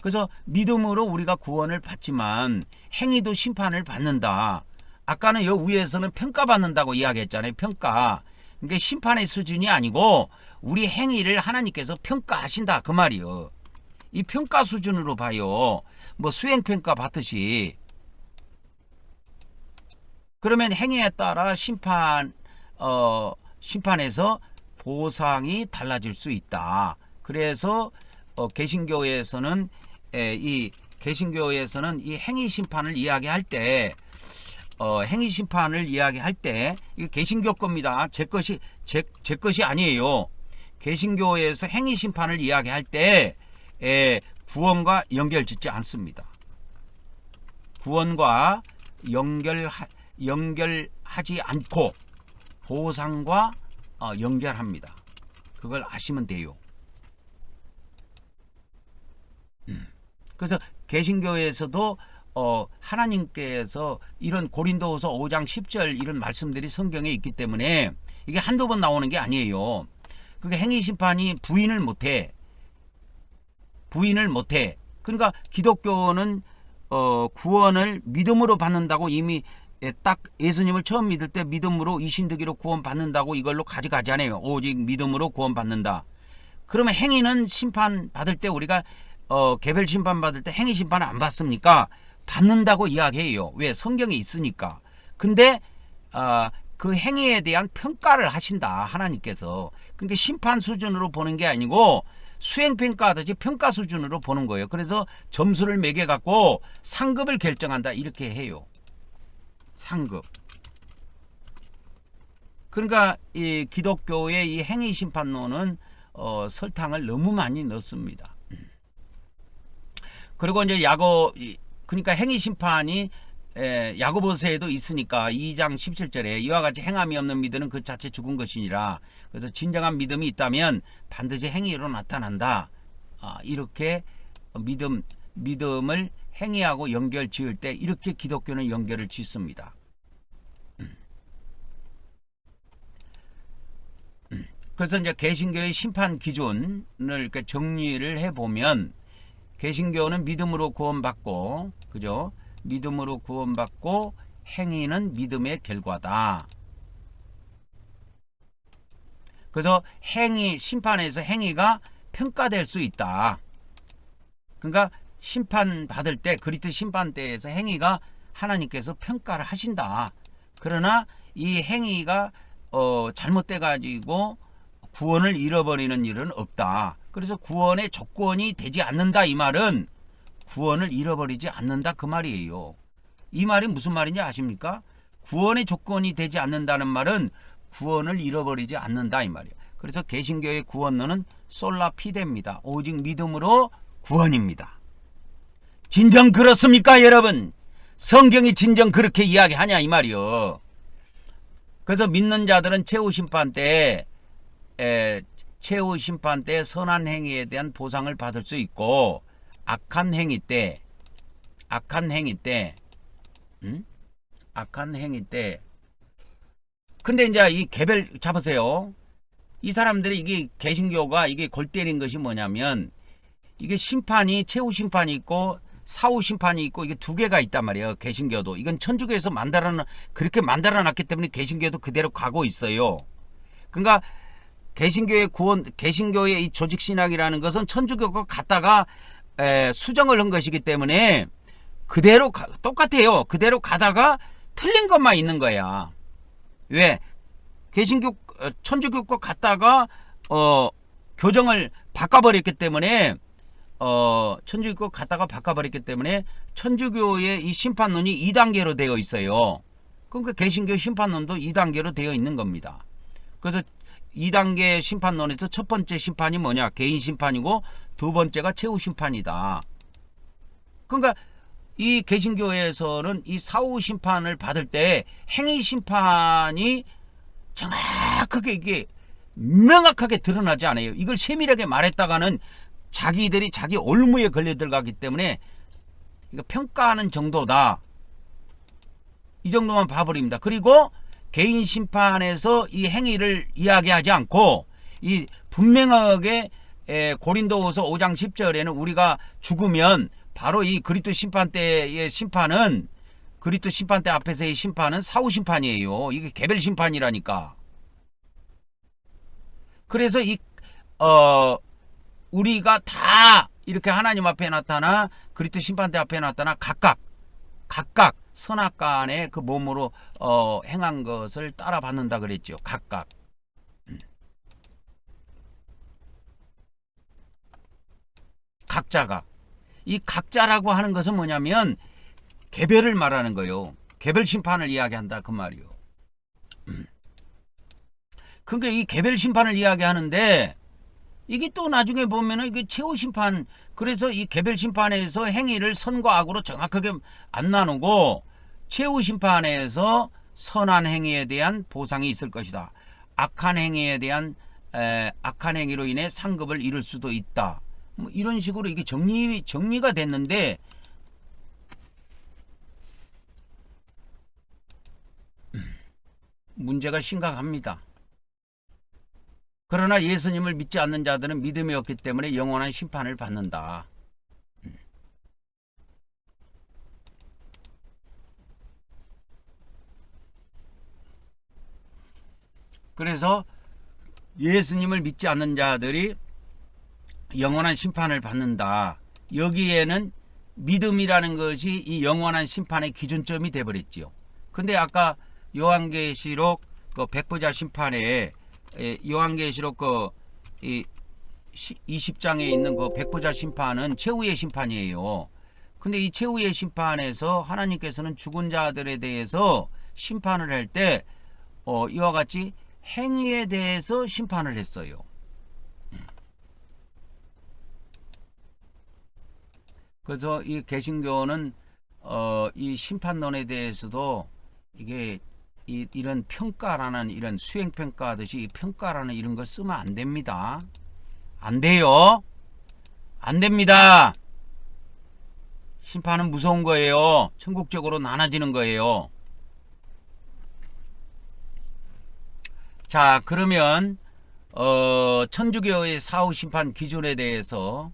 Speaker 1: 그래서 믿음으로 우리가 구원을 받지만 행위도 심판을 받는다. 아까는 여 위에서는 평가받는다고 이야기했잖아요. 평가. 그러니까 심판의 수준이 아니고 우리 행위를 하나님께서 평가하신다 그 말이요. 이 평가 수준으로 봐요. 뭐 수행평가 받듯이. 그러면 행위에 따라 심판에서 보상이 달라질 수 있다. 그래서 개신교에서는 이 행위 심판을 이야기할 때 이게 개신교 겁니다. 제 것이 아니에요. 개신교에서 행위 심판을 이야기할 때 구원과 연결짓지 않습니다. 구원과 연결하지 않고 보상과 연결합니다. 그걸 아시면 돼요. 그래서 개신교에서도 하나님께서 이런 고린도후서 5장 10절 이런 말씀들이 성경에 있기 때문에 이게 한두 번 나오는 게 아니에요. 그게 행위 심판이 부인을 못해. 그러니까 기독교는 구원을 믿음으로 받는다고 이미 딱 예수님을 처음 믿을 때 믿음으로 이신득이로 구원 받는다고 이걸로 가져가잖아요. 오직 믿음으로 구원 받는다. 그러면 행위는 심판 받을 때 우리가 개별 심판 받을 때 행위 심판을 안 받습니까? 받는다고 이야기해요. 왜? 성경에 있으니까. 근데 그 행위에 대한 평가를 하신다 하나님께서. 그러니까 심판 수준으로 보는 게 아니고 수행평가하듯이 평가 수준으로 보는 거예요. 그래서 점수를 매겨 갖고 상급을 결정한다 이렇게 해요. 상급. 그러니까 이 기독교의 이 행위 심판론은 설탕을 너무 많이 넣습니다. 그리고 이제 그러니까 행위 심판이 야고보서에도 있으니까 2장 17절에 이와 같이 행함이 없는 믿음은 그 자체 죽은 것이니라. 그래서 진정한 믿음이 있다면 반드시 행위로 나타난다. 이렇게 믿음을 행위하고 연결 지을 때 이렇게 기독교는 연결을 짓습니다. 그래서 이제 개신교의 심판 기준을 이렇게 정리를 해보면, 개신교는 믿음으로 구원받고, 그죠? 믿음으로 구원받고 행위는 믿음의 결과다. 그래서 심판에서 행위가 평가될 수 있다. 그러니까 심판 받을 때, 그리스도 심판 때에서 행위가 하나님께서 평가를 하신다. 그러나 이 행위가 잘못돼 가지고 구원을 잃어버리는 일은 없다. 그래서 구원의 조건이 되지 않는다 이 말은 구원을 잃어버리지 않는다 그 말이에요. 이 말이 무슨 말인지 아십니까? 구원의 조건이 되지 않는다는 말은 구원을 잃어버리지 않는다 이 말이에요. 그래서 개신교의 구원론은 솔라 피데입니다. 오직 믿음으로 구원입니다. 진정 그렇습니까 여러분? 성경이 진정 그렇게 이야기하냐 이 말이요. 그래서 믿는 자들은 최후 심판 때 선한 행위에 대한 보상을 받을 수 있고 악한 행위 때 근데 이제 이 개별 잡으세요. 이 사람들이 이게 개신교가 이게 골 때린 것이 뭐냐면 이게 심판이 최후 심판이 있고 사후 심판이 있고 이게 두 개가 있단 말이에요. 개신교도 이건 천주교에서 그렇게 만들어 놨기 때문에 개신교도 그대로 가고 있어요. 그러니까 개신교의 이 조직 신학이라는 것은 천주교가 갖다가 수정을 한 것이기 때문에 그대로 똑같아요. 그대로 가다가 틀린 것만 있는 거야. 왜? 천주교 거 갖다가 교정을 바꿔버렸기 때문에 천주교 거 갖다가 바꿔버렸기 때문에 천주교의 이 심판론이 2단계로 되어 있어요. 그러니까 개신교 심판론도 2단계로 되어 있는 겁니다. 그래서 2단계 심판론에서 첫 번째 심판이 뭐냐? 개인 심판이고 두 번째가 최후 심판이다. 그러니까 이 개신교에서는 이 사후 심판을 받을 때 행위 심판이 정확하게 이게 명확하게 드러나지 않아요. 이걸 세밀하게 말했다가는 자기들이 자기 올무에 걸려 들어가기 때문에 이거 평가하는 정도다. 이 정도만 봐버립니다. 그리고 개인 심판에서 이 행위를 이야기하지 않고 이 분명하게 고린도후서 5장 10절에는 우리가 죽으면 바로 이 그리스도 심판 때의 심판은 그리스도 심판 때 앞에서의 심판은 사후 심판이에요. 이게 개별 심판이라니까. 그래서 우리가 다 이렇게 하나님 앞에 나타나 그리스도 심판 때 앞에 나타나 각각 선악간의 그 몸으로 행한 것을 따라받는다 그랬죠. 각각. 각자가. 이 각자라고 하는 것은 뭐냐면 개별을 말하는 거예요. 개별 심판을 이야기한다 그 말이요. 그러니까 이 개별 심판을 이야기하는데 이게 또 나중에 보면은 이게 최후 심판, 그래서 이 개별 심판에서 행위를 선과 악으로 정확하게 안 나누고 최후 심판에서 선한 행위에 대한 보상이 있을 것이다. 악한 행위에 대한 악한 행위로 인해 상급을 잃을 수도 있다. 뭐 이런 식으로 이게 정리가 됐는데 문제가 심각합니다. 그러나 예수님을 믿지 않는 자들은 믿음이 없기 때문에 영원한 심판을 받는다. 그래서 예수님을 믿지 않는 자들이 영원한 심판을 받는다. 여기에는 믿음이라는 것이 이 영원한 심판의 기준점이 되어버렸지요. 근데 아까 요한계시록 그 백부자 심판에 요한계시록 그 20장에 있는 그 백부자 심판은 최후의 심판이에요. 근데 이 최후의 심판에서 하나님께서는 죽은 자들에 대해서 심판을 할 때 이와 같이 행위에 대해서 심판을 했어요. 그래서 이 개신교는 이 심판론에 대해서도 이게 이런 평가라는 이런 수행평가하듯이 평가라는 이런 거 쓰면 안 됩니다. 안 돼요. 안 됩니다. 심판은 무서운 거예요. 천국적으로 나눠지는 거예요. 자, 그러면 천주교의 사후 심판 기준에 대해서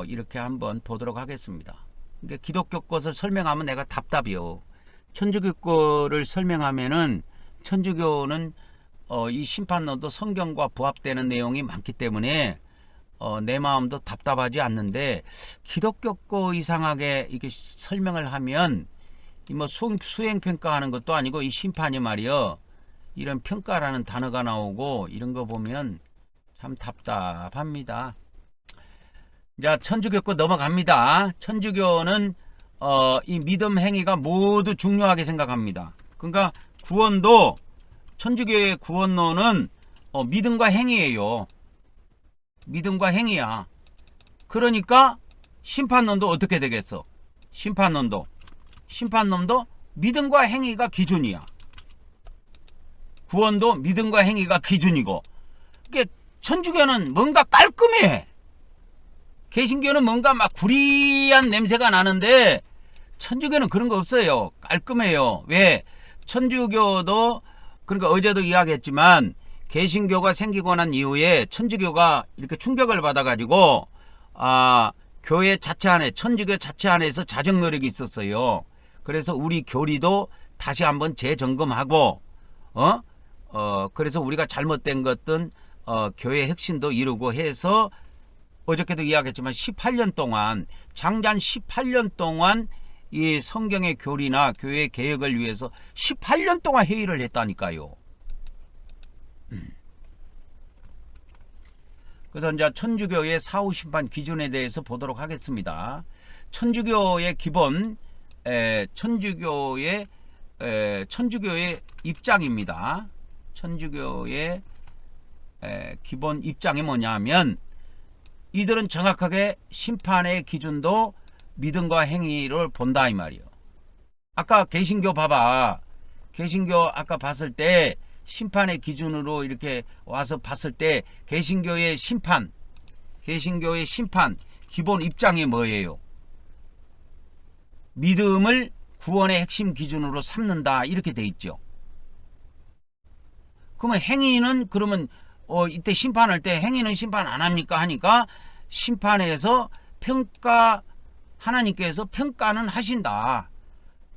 Speaker 1: 이렇게 한번 보도록 하겠습니다. 근데 기독교 것을 설명하면 내가 답답해요. 천주교 거를 설명하면은 천주교는 이 심판론도 성경과 부합되는 내용이 많기 때문에 내 마음도 답답하지 않는데 기독교 거 이상하게 이렇게 설명을 하면 뭐 수행평가하는 것도 아니고 이 심판이 말이요, 이런 평가라는 단어가 나오고 이런 거 보면 참 답답합니다. 자, 천주교 거 넘어갑니다. 천주교는 이 믿음 행위가 모두 중요하게 생각합니다. 그러니까 구원도 천주교의 구원론은 믿음과 행위예요. 믿음과 행위야. 그러니까 심판론도 어떻게 되겠어? 심판론도 믿음과 행위가 기준이야. 구원도 믿음과 행위가 기준이고. 그러니까 천주교는 뭔가 깔끔해. 개신교는 뭔가 막 구리한 냄새가 나는데 천주교는 그런 거 없어요. 깔끔해요. 왜? 천주교도 그러니까 어제도 이야기했지만 개신교가 생기고 난 이후에 천주교가 이렇게 충격을 받아가지고 교회 자체 안에 천주교 자체 안에서 자정 노력이 있었어요. 그래서 우리 교리도 다시 한번 재점검하고 그래서 우리가 잘못된 것든 교회 혁신도 이루고 해서 어저께도 이야기했지만 18년 동안 장장 18년 동안 이 성경의 교리나 교회 개혁을 위해서 18년 동안 회의를 했다니까요. 그래서 이제 천주교의 사후 심판 기준에 대해서 보도록 하겠습니다. 천주교의 기본 천주교의 입장입니다. 천주교의 기본 입장이 뭐냐면 이들은 정확하게 심판의 기준도 믿음과 행위를 본다 이 말이요. 아까 개신교 봐봐. 개신교 아까 봤을 때 심판의 기준으로 이렇게 와서 봤을 때 개신교의 심판 기본 입장이 뭐예요? 믿음을 구원의 핵심 기준으로 삼는다 이렇게 돼 있죠. 그러면 행위는 그러면 이때 심판할 때 행위는 심판 안 합니까 하니까 심판에서 하나님께서 평가는 하신다.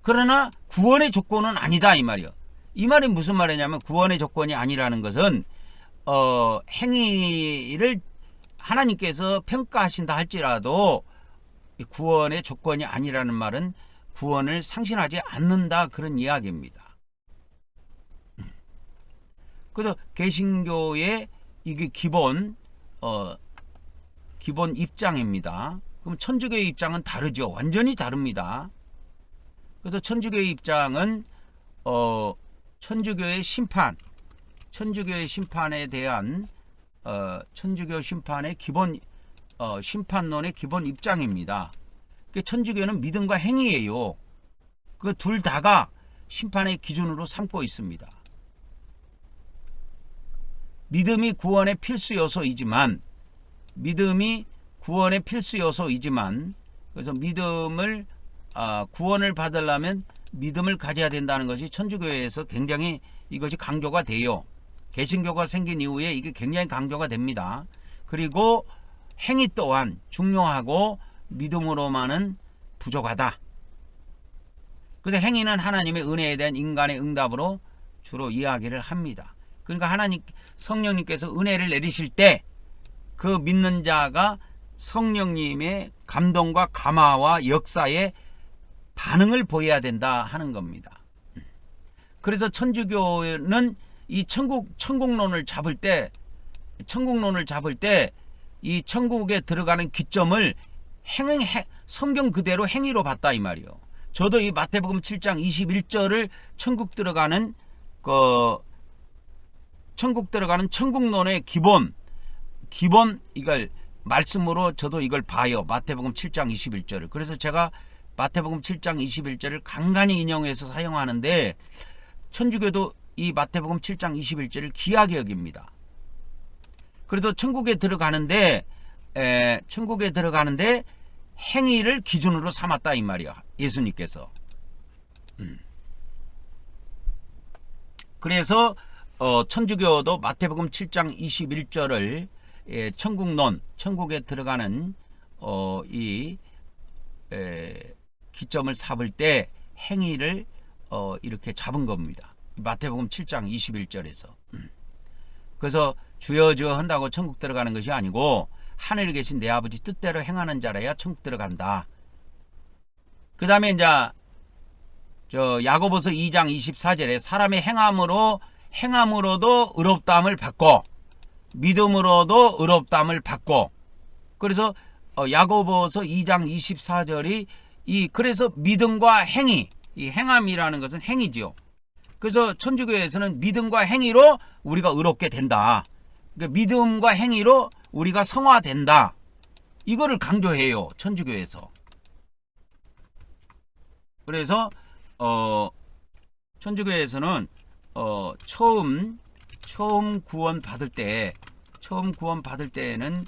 Speaker 1: 그러나 구원의 조건은 아니다 이 말이요. 이 말이 무슨 말이냐면 구원의 조건이 아니라는 것은 행위를 하나님께서 평가하신다 할지라도 구원의 조건이 아니라는 말은 구원을 상실하지 않는다 그런 이야기입니다. 그래서 개신교의 이게 기본 입장입니다. 그럼 천주교의 입장은 다르죠. 완전히 다릅니다. 그래서 천주교의 입장은 천주교의 심판에 대한 천주교 심판의 기본 심판론의 기본 입장입니다. 천주교는 믿음과 행위예요. 그 둘 다가 심판의 기준으로 삼고 있습니다. 믿음이 구원의 필수 요소이지만 그래서 믿음을 구원을 받으려면 믿음을 가져야 된다는 것이 천주교에서 굉장히 이것이 강조가 돼요. 개신교가 생긴 이후에 이게 굉장히 강조가 됩니다. 그리고 행위 또한 중요하고 믿음으로만은 부족하다. 그래서 행위는 하나님의 은혜에 대한 인간의 응답으로 주로 이야기를 합니다. 그러니까 성령님께서 은혜를 내리실 때 그 믿는 자가 성령님의 감동과 감화와 역사에 반응을 보여야 된다 하는 겁니다. 그래서 천주교는 이 천국론을 잡을 때 이 천국에 들어가는 기점을 성경 그대로 행위로 봤다 이 말이요. 저도 이 마태복음 7장 21절을 천국 들어가는 천국론의 기본 이걸 말씀으로 저도 이걸 봐요. 마태복음 7장 21절을. 그래서 제가 마태복음 7장 21절을 간간히 인용해서 사용하는데 천주교도 이 마태복음 7장 21절을 귀하게 여깁니다. 그래서 천국에 들어가는데 행위를 기준으로 삼았다 이 말이야. 예수님께서. 그래서 천주교도 마태복음 7장 21절을 천국론, 천국에 들어가는 이 기점을 삼을 때 행위를 이렇게 잡은 겁니다. 마태복음 7장 21절에서. 그래서 주여 주여 한다고 천국 들어가는 것이 아니고 하늘에 계신 내 아버지 뜻대로 행하는 자라야 천국 들어간다. 그 다음에 이제 야고보서 2장 24절에 사람의 행함으로도 의롭다함을 받고 믿음으로도 의롭다함을 받고, 그래서 야고보서 2장 24절이 그래서 믿음과 행위, 이 행함이라는 것은 행위지요. 그래서 천주교에서는 믿음과 행위로 우리가 의롭게 된다. 그러니까 믿음과 행위로 우리가 성화된다. 이거를 강조해요, 천주교에서. 그래서 천주교에서는 처음 구원 받을 때는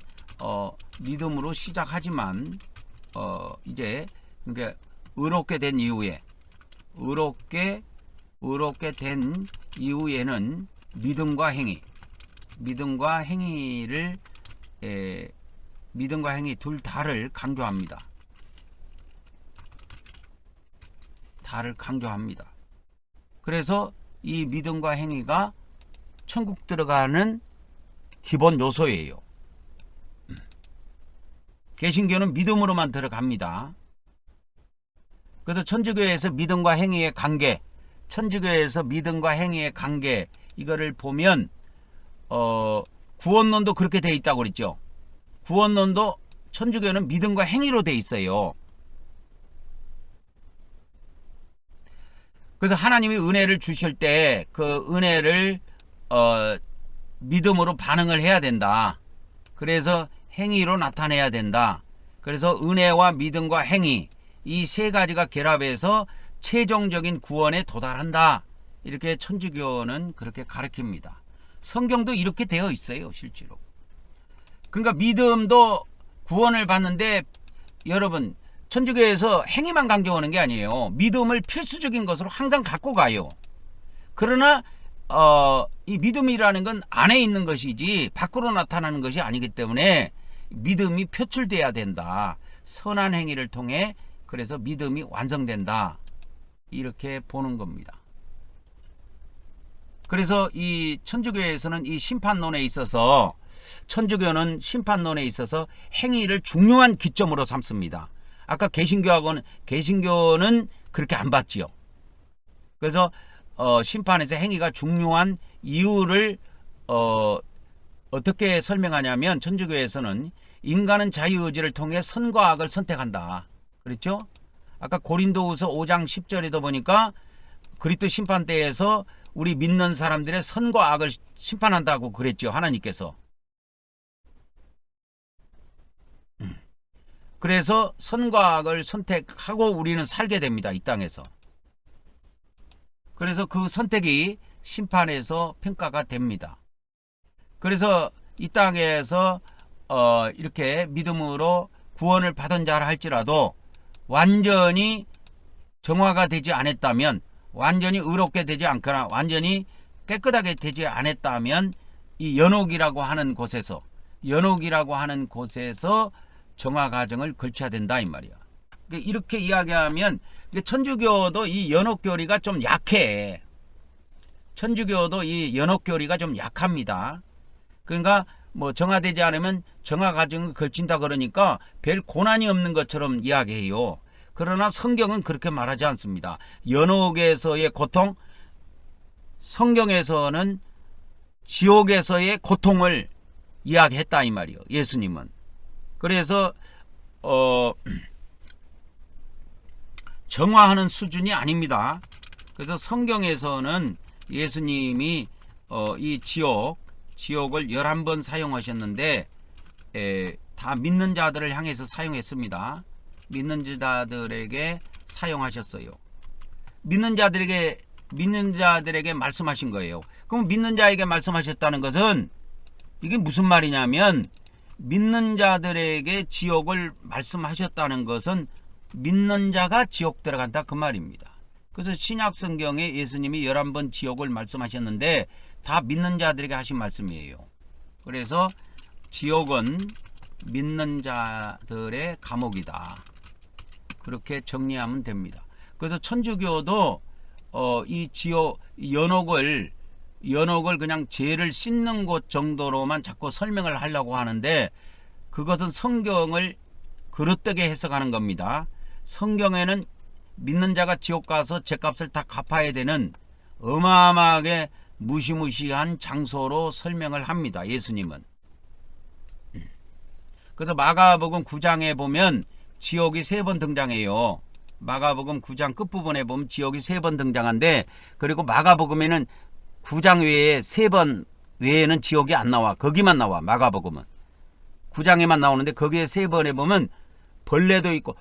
Speaker 1: 믿음으로 시작하지만 이제 그러니까 의롭게 된 이후에 의롭게 된 이후에는 믿음과 행위 둘 다를 강조합니다. 그래서 이 믿음과 행위가 천국 들어가는 기본 요소예요. 개신교는 믿음으로만 들어갑니다. 그래서 천주교에서 믿음과 행위의 관계, 이거를 보면 구원론도 그렇게 돼 있다고 그랬죠. 구원론도 천주교는 믿음과 행위로 돼 있어요. 그래서 하나님이 은혜를 주실 때 그 은혜를 믿음으로 반응을 해야 된다. 그래서 행위로 나타내야 된다. 그래서 은혜와 믿음과 행위, 이 세 가지가 결합해서 최종적인 구원에 도달한다. 이렇게 천주교는 그렇게 가르칩니다. 성경도 이렇게 되어 있어요, 실제로. 그러니까 믿음도 구원을 받는데, 여러분, 천주교에서 행위만 강조하는 게 아니에요. 믿음을 필수적인 것으로 항상 갖고 가요. 그러나 이 믿음이라는 건 안에 있는 것이지 밖으로 나타나는 것이 아니기 때문에 믿음이 표출돼야 된다. 선한 행위를 통해 그래서 믿음이 완성된다. 이렇게 보는 겁니다. 그래서 이 천주교에서는 이 심판론에 있어서, 천주교는 심판론에 있어서 행위를 중요한 기점으로 삼습니다. 아까 개신교는 그렇게 안 봤지요. 그래서 심판에서 행위가 중요한 이유를 어떻게 설명하냐면, 천주교에서는 인간은 자유의지를 통해 선과 악을 선택한다. 그렇죠? 아까 고린도후서 5장 10절에도 보니까 그리스도 심판대에서 우리 믿는 사람들의 선과 악을 심판한다고 그랬죠, 하나님께서. 그래서 선과 악을 선택하고 우리는 살게 됩니다, 이 땅에서. 그래서 그 선택이 심판에서 평가가 됩니다. 그래서 이 땅에서 이렇게 믿음으로 구원을 받은 자라 할지라도 완전히 정화가 되지 않았다면, 완전히 의롭게 되지 않거나 완전히 깨끗하게 되지 않았다면 이 연옥이라고 하는 곳에서 정화 과정을 거쳐야 된다, 이 말이야. 이렇게 이야기하면 천주교도 이 연옥교리가 좀 약해. 천주교도 이 연옥교리가 좀 약합니다. 그러니까 뭐 정화되지 않으면 정화 과정을 거친다 그러니까 별 고난이 없는 것처럼 이야기해요. 그러나 성경은 그렇게 말하지 않습니다. 연옥에서의 고통, 성경에서는 지옥에서의 고통을 이야기했다, 이 말이요, 예수님은. 그래서 정화하는 수준이 아닙니다. 그래서 성경에서는 예수님이 이 지옥을 11번 사용하셨는데 다 믿는 자들을 향해서 사용했습니다. 믿는 자들에게 사용하셨어요. 믿는 자들에게 말씀하신 거예요. 그럼 믿는 자에게 말씀하셨다는 것은 이게 무슨 말이냐면, 믿는 자들에게 지옥을 말씀하셨다는 것은 믿는 자가 지옥 들어간다, 그 말입니다. 그래서 신약 성경에 예수님이 11번 지옥을 말씀하셨는데 다 믿는 자들에게 하신 말씀이에요. 그래서 지옥은 믿는 자들의 감옥이다. 그렇게 정리하면 됩니다. 그래서 천주교도 이 지옥, 연옥을 그냥 죄를 씻는 곳 정도로만 자꾸 설명을 하려고 하는데, 그것은 성경을 그릇되게 해석하는 겁니다. 성경에는 믿는 자가 지옥 가서 죄값을 다 갚아야 되는 어마어마하게 무시무시한 장소로 설명을 합니다, 예수님은. 그래서 마가복음 9장에 보면 지옥이 3번 등장해요. 마가복음 9장 끝부분에 보면 지옥이 3번 등장한데, 그리고 마가복음에는 9장 외에 3번 외에는 지옥이 안 나와. 거기만 나와. 마가복음은 9장에만 나오는데 거기에 3번에 보면 벌레도 있고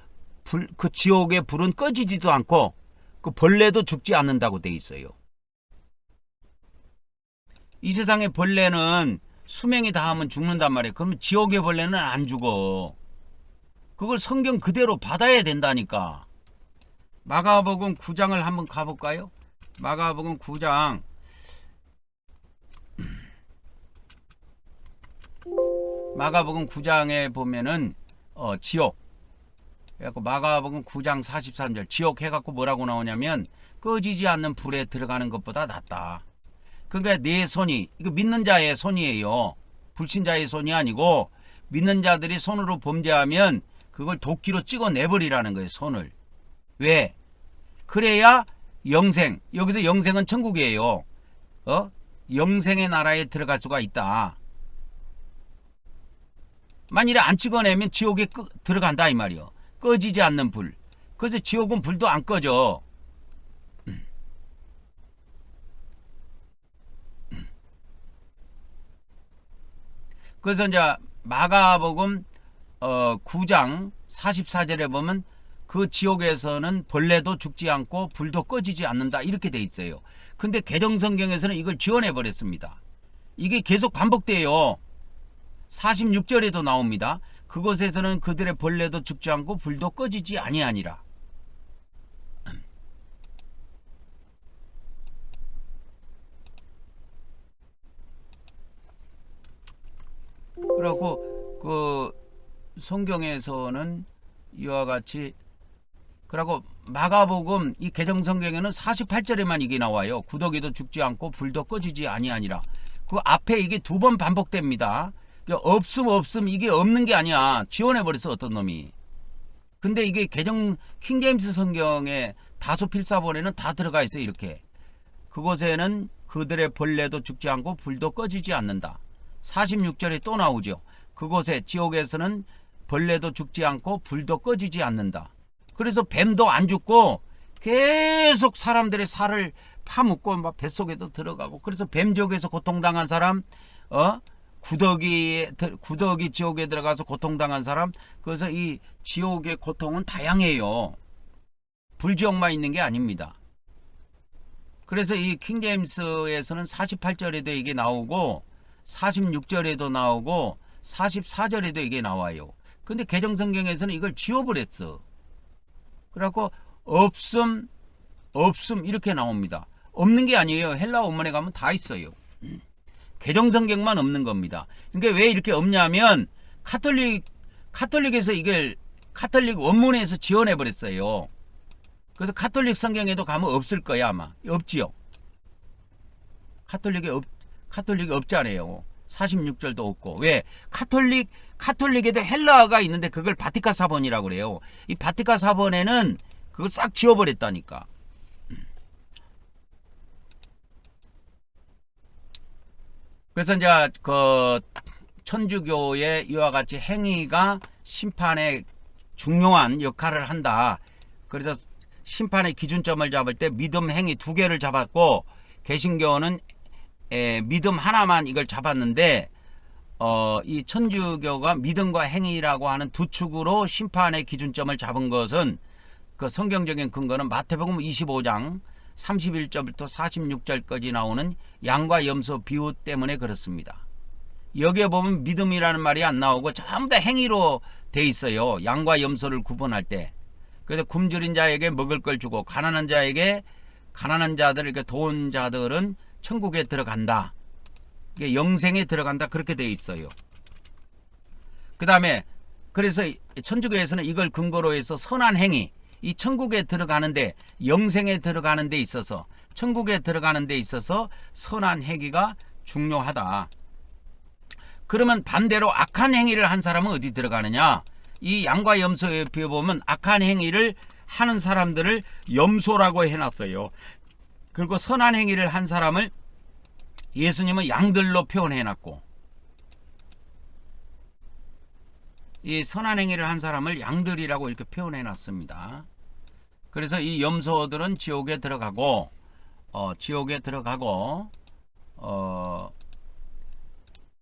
Speaker 1: 그 지옥의 불은 꺼지지도 않고 그 벌레도 죽지 않는다고 돼 있어요. 이 세상의 벌레는 수명이 닿으면 죽는단 말이에요. 그러면 지옥의 벌레는 안 죽어. 그걸 성경 그대로 받아야 된다니까. 마가복음 9장을 한번 가볼까요? 마가복음 9장 마가복음 9장에 보면은 지옥. 그래갖고 마가복음 9장 43절 지옥 해갖고 뭐라고 나오냐면 꺼지지 않는 불에 들어가는 것보다 낫다. 그러니까 내 손이, 이거 믿는 자의 손이에요. 불신자의 손이 아니고 믿는 자들이 손으로 범죄하면 그걸 도끼로 찍어 내버리라는 거예요. 손을. 왜? 그래야 영생, 여기서 영생은 천국이에요. 영생의 나라에 들어갈 수가 있다. 만일에 안 찍어내면 지옥에 들어간다 이 말이요. 꺼지지 않는 불. 그래서 지옥은 불도 안 꺼져. 그래서 이제 마가복음 9장 44절에 보면 그 지옥에서는 벌레도 죽지 않고 불도 꺼지지 않는다 이렇게 돼 있어요. 근데 개정성경에서는 이걸 지원해 버렸습니다. 이게 계속 반복돼요. 46절에도 나옵니다. 그곳에서는 그들의 벌레도 죽지 않고 불도 꺼지지 아니하니라. 그리고 그 성경에서는 이와 같이, 그리고 마가복음 이 개정성경에는 48절에만 이게 나와요. 구더기도 죽지 않고 불도 꺼지지 아니하니라. 그 앞에 이게 2번 반복됩니다. 없음 이게 없는 게 아니야. 지원해버렸어 어떤 놈이. 근데 이게 킹제임스 성경에 다소 필사본에는 다 들어가 있어요. 이렇게 그곳에는 그들의 벌레도 죽지 않고 불도 꺼지지 않는다. 46절에 또 나오죠. 그곳에 지옥에서는 벌레도 죽지 않고 불도 꺼지지 않는다. 그래서 뱀도 안 죽고 계속 사람들의 살을 파묻고 막 뱃속에도 들어가고, 그래서 뱀족에서 고통당한 사람, 구더기 지옥에 들어가서 고통당한 사람, 그래서 이 지옥의 고통은 다양해요. 불지옥만 있는 게 아닙니다. 그래서 이 킹제임스에서는 48절에도 이게 나오고 46절에도 나오고 44절에도 이게 나와요. 근데 개정성경에서는 이걸 지워버렸어. 그래갖고 없음 이렇게 나옵니다. 없는 게 아니에요. 헬라 원문에 가면 다 있어요. 개정성경만 없는 겁니다. 그러니까 왜 이렇게 없냐면 카톨릭에서 이걸 카톨릭 원문에서 지원해버렸어요. 그래서 카톨릭 성경에도 가면 없을 거야 아마. 없지요. 카톨릭이 없잖아요. 46절도 없고. 왜? 카톨릭에도 헬라어가 있는데 그걸 바티카 사본이라고 그래요. 이 바티카 사본에는 그걸 싹 지워버렸다니까. 그래서 이제 그 천주교의 이와 같이 행위가 심판에 중요한 역할을 한다. 그래서 심판의 기준점을 잡을 때 믿음, 행위 2개를 잡았고, 개신교는 믿음 하나만 이걸 잡았는데, 이 천주교가 믿음과 행위라고 하는 2축으로 심판의 기준점을 잡은 것은, 그 성경적인 근거는 마태복음 25장 31절부터 46절까지 나오는 양과 염소 비유 때문에 그렇습니다. 여기에 보면 믿음이라는 말이 안 나오고 전부 다 행위로 돼 있어요. 양과 염소를 구분할 때. 그래서 굶주린 자에게 먹을 걸 주고 가난한 자들, 이렇게 돈 자들은 천국에 들어간다. 영생에 들어간다. 그렇게 돼 있어요. 그 다음에 그래서 천주교에서는 이걸 근거로 해서 선한 행위, 이 천국에 들어가는데, 영생에 들어가는 데 있어서, 천국에 들어가는 데 있어서 선한 행위가 중요하다. 그러면 반대로 악한 행위를 한 사람은 어디 들어가느냐? 이 양과 염소에 비해보면 악한 행위를 하는 사람들을 염소라고 해놨어요. 그리고 선한 행위를 한 사람을 예수님은 양들로 표현해놨고, 이 선한 행위를 한 사람을 양들이라고 이렇게 표현해 놨습니다. 그래서 이 염소들은 지옥에 들어가고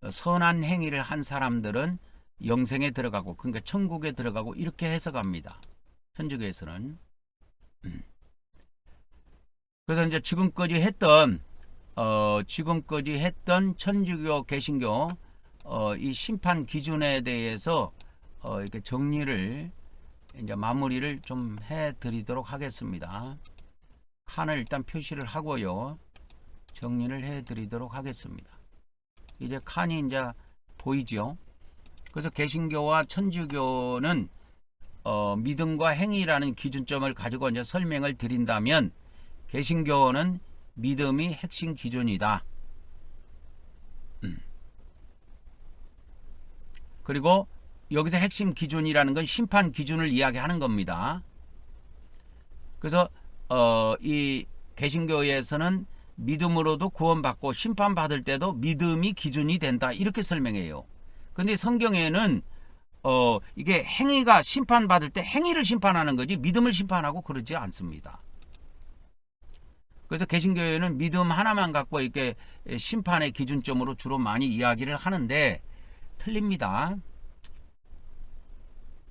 Speaker 1: 선한 행위를 한 사람들은 영생에 들어가고, 그러니까 천국에 들어가고, 이렇게 해석합니다. 천주교에서는. 그래서 이제 지금까지 했던 천주교, 개신교 이 심판 기준에 대해서 이렇게 정리를, 이제 마무리를 좀 해드리도록 하겠습니다. 칸을 일단 표시를 하고요, 정리를 해드리도록 하겠습니다. 이제 칸이 이제 보이죠. 그래서 개신교와 천주교는 믿음과 행위라는 기준점을 가지고 이제 설명을 드린다면, 개신교는 믿음이 핵심 기준이다. 그리고 여기서 핵심 기준이라는 건 심판 기준을 이야기하는 겁니다. 그래서 이 개신교에서는 믿음으로도 구원받고 심판받을 때도 믿음이 기준이 된다, 이렇게 설명해요. 근데 성경에는 이게 행위가 심판받을 때 행위를 심판하는 거지 믿음을 심판하고 그러지 않습니다. 그래서 개신교회는 믿음 하나만 갖고 이렇게 심판의 기준점으로 주로 많이 이야기를 하는데 틀립니다.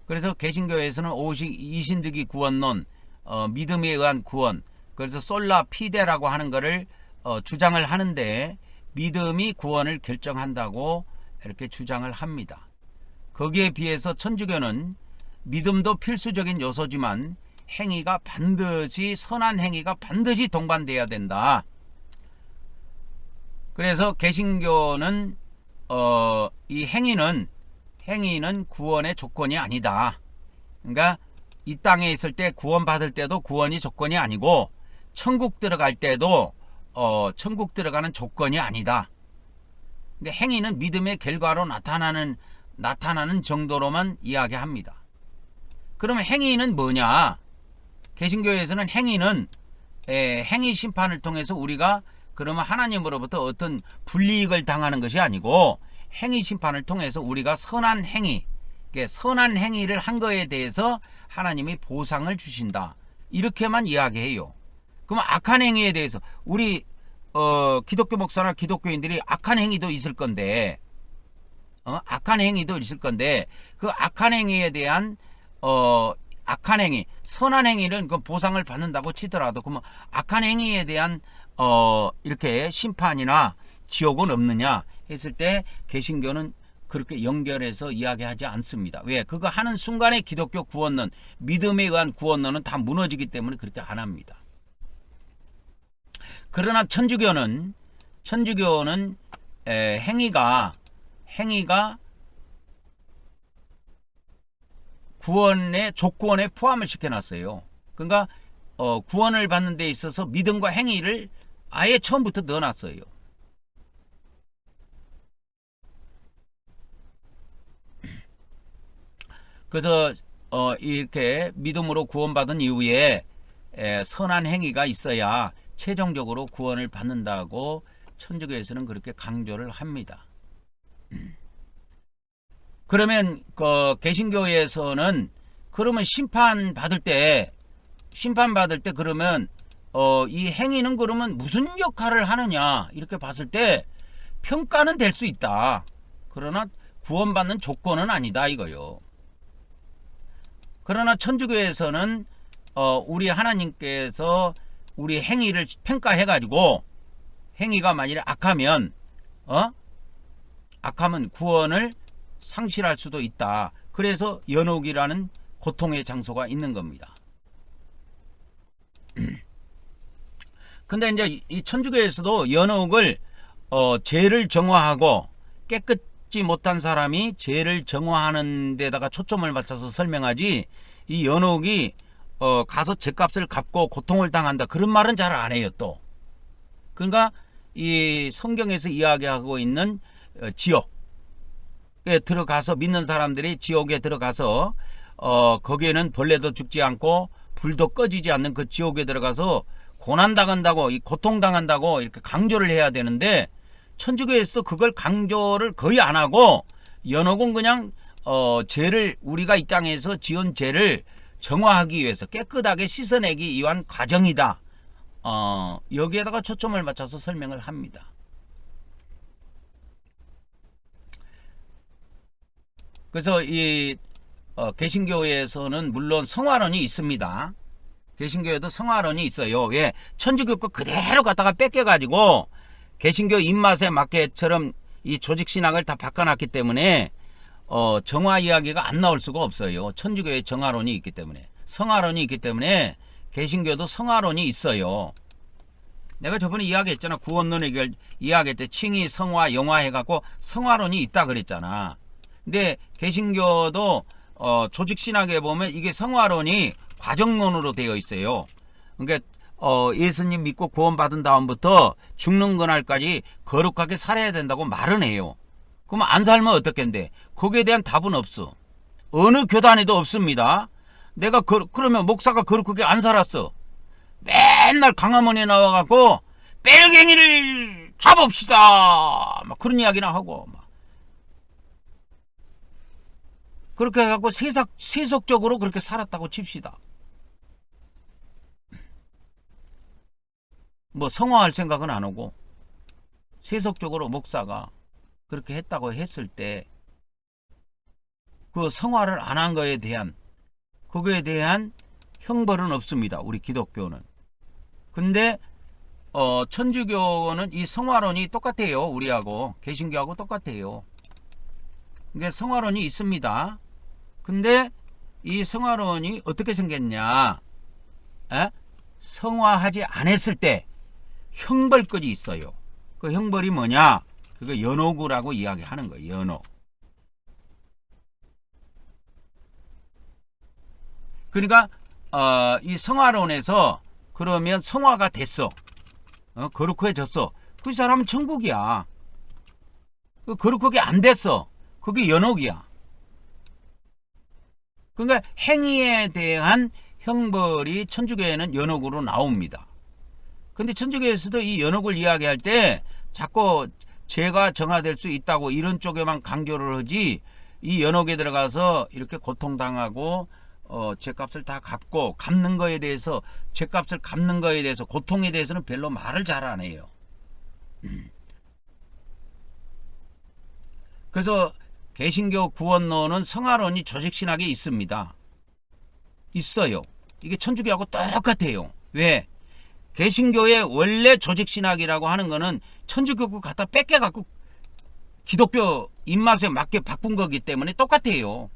Speaker 1: 그래서 개신교회에서는 이신득이 구원론, 믿음에 의한 구원, 그래서 솔라 피데라고 하는 거를 주장을 하는데, 믿음이 구원을 결정한다고 이렇게 주장을 합니다. 거기에 비해서 천주교는 믿음도 필수적인 요소지만 행위가 반드시, 선한 행위가 반드시 동반돼야 된다. 그래서 개신교는 이 행위는 구원의 조건이 아니다. 그러니까 이 땅에 있을 때 구원받을 때도 구원이 조건이 아니고, 천국 들어갈 때도 천국 들어가는 조건이 아니다. 근데 행위는 믿음의 결과로 나타나는 정도로만 이야기합니다. 그러면 행위는 뭐냐? 개신교에서는 행위는 행위 심판을 통해서 우리가 그러면 하나님으로부터 어떤 불이익을 당하는 것이 아니고, 행위 심판을 통해서 우리가 선한 행위를 한 거에 대해서 하나님이 보상을 주신다, 이렇게만 이야기해요. 그러면 악한 행위에 대해서 우리 기독교 목사나 기독교인들이 악한 행위도 있을 건데, 그 악한 행위에 대한 악한 행위, 선한 행위는 그 보상을 받는다고 치더라도, 그러면 악한 행위에 대한 이렇게 심판이나 지옥은 없느냐 했을 때, 개신교는 그렇게 연결해서 이야기하지 않습니다. 왜? 그거 하는 순간에 기독교 구원론, 믿음에 의한 구원론은 다 무너지기 때문에 그렇게 안 합니다. 그러나 천주교는 행위가 구원의 조건에 포함을 시켜놨어요. 그러니까 구원을 받는 데 있어서 믿음과 행위를 아예 처음부터 넣어놨어요. 그래서 이렇게 믿음으로 구원받은 이후에 선한 행위가 있어야 최종적으로 구원을 받는다고 천주교에서는 그렇게 강조를 합니다. 그러면 개신교에서는 그러면 심판받을 때 그러면 이 행위는 그러면 무슨 역할을 하느냐, 이렇게 봤을 때 평가는 될 수 있다. 그러나 구원받는 조건은 아니다, 이거요. 그러나 천주교에서는 우리 하나님께서 우리 행위를 평가해 가지고, 행위가 만일에 악하면 구원을 상실할 수도 있다. 그래서 연옥이라는 고통의 장소가 있는 겁니다. 근데 이제 이 천주교에서도 연옥을 죄를 정화하고, 깨끗지 못한 사람이 죄를 정화하는 데다가 초점을 맞춰서 설명하지, 이 연옥이 가서 죄값을 갚고 고통을 당한다, 그런 말은 잘 안 해요. 또 그러니까 이 성경에서 이야기하고 있는 지옥에 들어가서, 믿는 사람들이 지옥에 들어가서 거기에는 벌레도 죽지 않고 불도 꺼지지 않는 그 지옥에 들어가서 고난당한다고, 이 고통당한다고 이렇게 강조를 해야 되는데, 천주교에서 그걸 강조를 거의 안 하고, 연옥은 그냥 죄를 우리가 이 땅에서 지은 죄를 정화하기 위해서 깨끗하게 씻어내기 위한 과정이다. 여기에다가 초점을 맞춰서 설명을 합니다. 그래서 이 개신교에서는 물론 성화론이 있습니다. 개신교에도 성화론이 있어요. 왜? 천주교 거 그대로 갖다가 뺏겨가지고 개신교 입맛에 맞게처럼 이 조직신학을 다 바꿔놨기 때문에 정화 이야기가 안 나올 수가 없어요. 천주교의 정화론이 있기 때문에, 성화론이 있기 때문에 개신교도 성화론이 있어요. 내가 저번에 이야기했잖아. 구원론 이야기했을 때 칭의, 성화, 영화 해갖고 성화론이 있다 그랬잖아. 근데 개신교도 조직신학에 보면 이게 성화론이 과정론으로 되어 있어요. 그러니까 예수님 믿고 구원받은 다음부터 죽는 그날까지 거룩하게 살아야 된다고 말은 해요. 그럼 안 살면 어떻겠는데? 거기에 대한 답은 없어. 어느 교단에도 없습니다. 내가 그러면 목사가 거룩하게 안 살았어. 맨날 강화문에 나와갖고 뺄갱이를 잡읍시다 막 그런 이야기나 하고 막. 그렇게 해갖고 세속적으로 그렇게 살았다고 칩시다. 뭐 성화할 생각은 안 하고 세속적으로 목사가 그렇게 했다고 했을 때 그 성화를 안 한 거에 대한 그거에 대한 형벌은 없습니다. 우리 기독교는. 근데 천주교는 이 성화론이 똑같아요. 우리하고 개신교하고 똑같아요. 이게 성화론이 있습니다. 근데 이 성화론이 어떻게 생겼냐? 성화하지 않았을 때 형벌권이 있어요. 그 형벌이 뭐냐? 그거 연옥이라고 이야기하는 거예요. 연옥. 그러니까 이 성화론에서 그러면 성화가 됐어. 거룩해졌어. 그 사람은 천국이야. 거룩하게 안 됐어. 그게 연옥이야. 그러니까 행위에 대한 형벌이 천주교에는 연옥으로 나옵니다. 근데 천주교에서도 이 연옥을 이야기할 때 자꾸 죄가 정화될 수 있다고 이런 쪽에만 강조를 하지 이 연옥에 들어가서 이렇게 고통당하고 죄값을 다 갚고 갚는 거에 대해서 죄값을 갚는 거에 대해서 고통에 대해서는 별로 말을 잘 안 해요. 그래서 개신교 구원론은 성화론이 조직신학에 있습니다. 있어요. 이게 천주교하고 똑같아요. 왜? 개신교의 원래 조직신학이라고 하는 거는 천주교 거 갖다 뺏겨갖고 기독교 입맛에 맞게 바꾼 거기 때문에 똑같아요.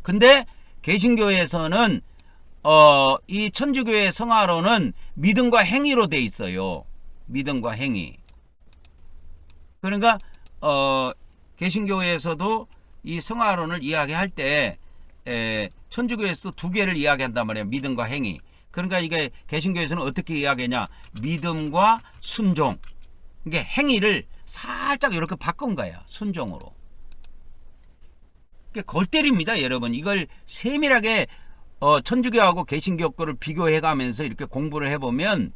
Speaker 1: 근데 개신교에서는 이 천주교의 성화론은 믿음과 행위로 돼 있어요. 믿음과 행위. 그러니까 개신교에서도 이 성화론을 이야기할 때 천주교에서도 두 개를 이야기한단 말이에요. 믿음과 행위. 그러니까 이게 개신교에서는 어떻게 이야기하냐? 믿음과 순종. 이게 행위를 살짝 이렇게 바꾼 거야. 순종으로. 골 때립니다, 여러분. 이걸 세밀하게 천주교하고 개신교 거를 비교해 가면서 이렇게 공부를 해보면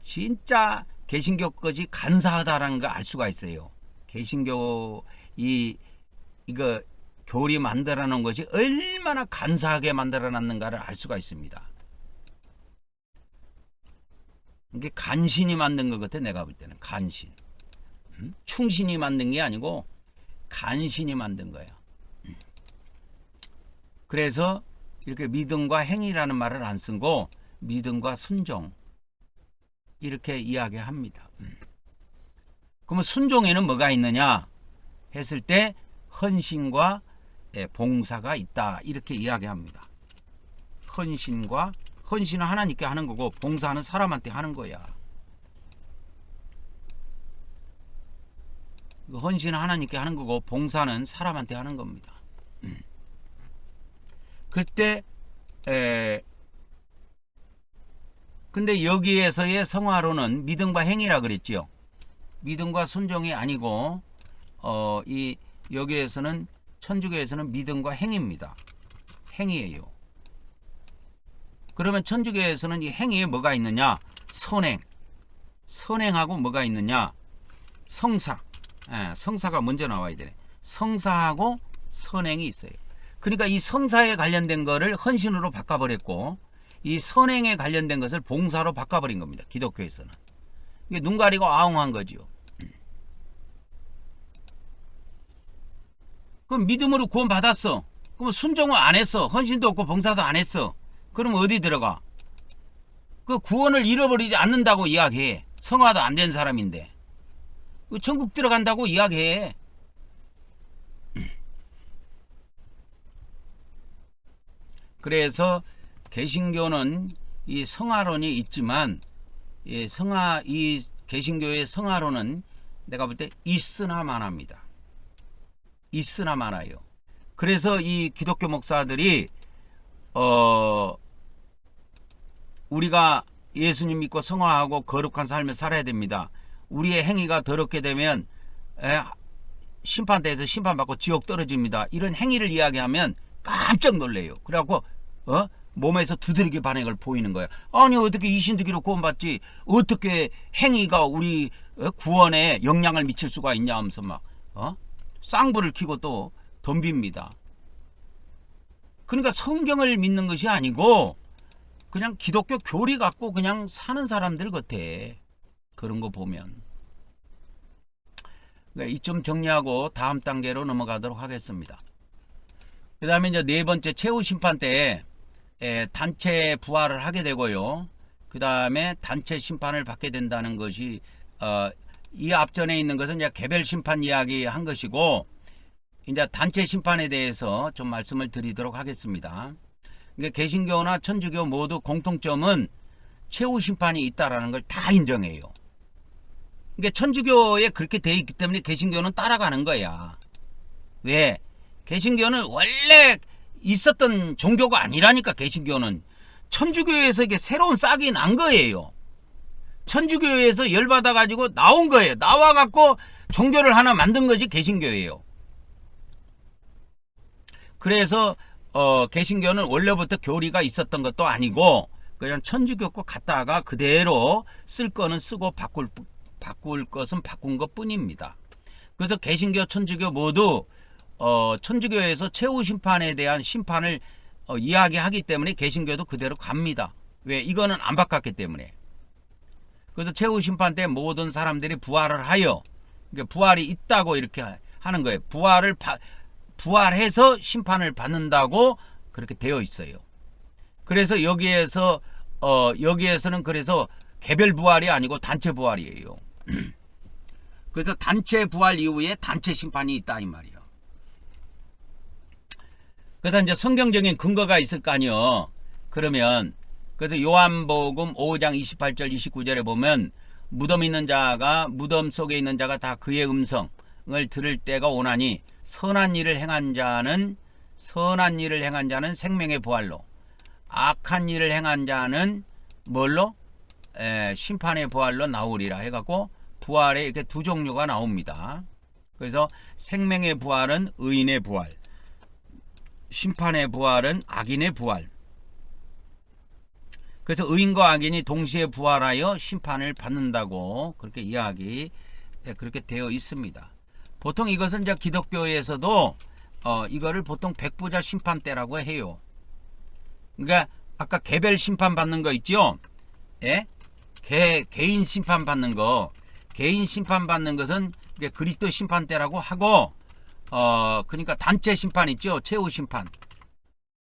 Speaker 1: 진짜 개신교 것이 간사하다라는 걸 알 수가 있어요. 개신교 이거 교리 만들어 놓은 것이 얼마나 간사하게 만들어 놨는가를 알 수가 있습니다. 이게 간신히 만든 것 같아. 내가 볼 때는 간신. 충신이 만든 게 아니고 간신히 만든 거야. 그래서 이렇게 믿음과 행위라는 말을 안 쓰고 믿음과 순종 이렇게 이야기합니다. 그러면 순종에는 뭐가 있느냐 했을 때 헌신과 봉사가 있다 이렇게 이야기합니다. 헌신은 하나님께 하는 거고 봉사는 사람한테 하는 거야. 헌신은 하나님께 하는 거고 봉사는 사람한테 하는 겁니다. 그때 근데 여기에서의 성화론은 믿음과 행위라 그랬지요. 믿음과 순종이 아니고 여기에서는 천주교에서는 믿음과 행위입니다. 행위예요. 그러면 천주교에서는 이 행위에 뭐가 있느냐? 선행하고 뭐가 있느냐? 성사. 성사가 먼저 나와야 되네. 성사하고 선행이 있어요. 그러니까 이 성사에 관련된 거를 헌신으로 바꿔버렸고 이 선행에 관련된 것을 봉사로 바꿔버린 겁니다. 기독교에서는. 이게 눈 가리고 아웅한 거죠. 그럼 믿음으로 구원 받았어. 그럼 순종을 안 했어. 헌신도 없고 봉사도 안 했어. 그럼 어디 들어가? 그 구원을 잃어버리지 않는다고 이야기해. 성화도 안 된 사람인데. 천국 들어간다고 이야기해. 그래서 개신교는 이 성화론이 있지만 이 개신교의 성화론은 내가 볼 때 있으나 마나입니다. 있으나 마나요. 그래서 이 기독교 목사들이 우리가 예수님 믿고 성화하고 거룩한 삶을 살아야 됩니다. 우리의 행위가 더럽게 되면 심판대에서 심판받고 지옥 떨어집니다. 이런 행위를 이야기하면 깜짝 놀래요. 그래갖고 몸에서 두드러기 반응을 보이는 거야. 아니 어떻게 이신득이로 구원받지? 어떻게 행위가 우리 구원에 영향을 미칠 수가 있냐 하면서 막 쌍불을 켜고 또 덤빕니다. 그러니까 성경을 믿는 것이 아니고 그냥 기독교 교리 갖고 그냥 사는 사람들 같아. 그런 거 보면. 이쯤 정리하고 다음 단계로 넘어가도록 하겠습니다. 그 다음에 이제 네 번째 최후 심판 때 단체 부활을 하게 되고요. 그 다음에 단체 심판을 받게 된다는 것이 이 앞전에 있는 것은 이제 개별 심판 이야기 한 것이고 이제 단체 심판에 대해서 좀 말씀을 드리도록 하겠습니다. 그러니까 개신교나 천주교 모두 공통점은 최후 심판이 있다라는 걸 다 인정해요. 그러니까 천주교에 그렇게 돼 있기 때문에 개신교는 따라가는 거야. 왜? 개신교는 원래 있었던 종교가 아니라니까. 개신교는 천주교에서 이게 새로운 싹이 난 거예요. 천주교에서 열받아 가지고 나온 거예요. 나와 갖고 종교를 하나 만든 것이 개신교예요. 그래서 개신교는 원래부터 교리가 있었던 것도 아니고 그냥 천주교 거 갖다가 그대로 쓸 거는 쓰고 바꿀 것은 바꾼 것 뿐입니다. 그래서 개신교 천주교 모두 천주교에서 최후 심판에 대한 심판을 이야기하기 때문에 개신교도 그대로 갑니다. 왜? 이거는 안 바꿨기 때문에. 그래서 최후 심판 때 모든 사람들이 부활을 하여, 그러니까 부활이 있다고 이렇게 하는 거예요. 부활해서 심판을 받는다고 그렇게 되어 있어요. 그래서 여기에서는 그래서 개별 부활이 아니고 단체 부활이에요. 그래서 단체 부활 이후에 단체 심판이 있다 이 말이에요. 그래서 이제 성경적인 근거가 있을 거 아니요. 그러면 그래서 요한복음 5장 28절 29절에 보면 무덤 속에 있는 자가 다 그의 음성을 들을 때가 오나니 선한 일을 행한 자는 생명의 부활로, 악한 일을 행한 자는 뭘로? 심판의 부활로 나오리라 해갖고 부활에 이렇게 두 종류가 나옵니다. 그래서 생명의 부활은 의인의 부활, 심판의 부활은 악인의 부활. 그래서 의인과 악인이 동시에 부활하여 심판을 받는다고 그렇게 그렇게 되어 있습니다. 보통 이것은 이제 기독교에서도 이거를 보통 백부자 심판 때라고 해요. 그러니까 아까 개별 심판 받는 거 있죠? 예? 개인 심판 받는 거. 개인 심판 받는 것은 그리스도 심판 때라고 하고 그러니까 단체 심판 있죠? 최후 심판.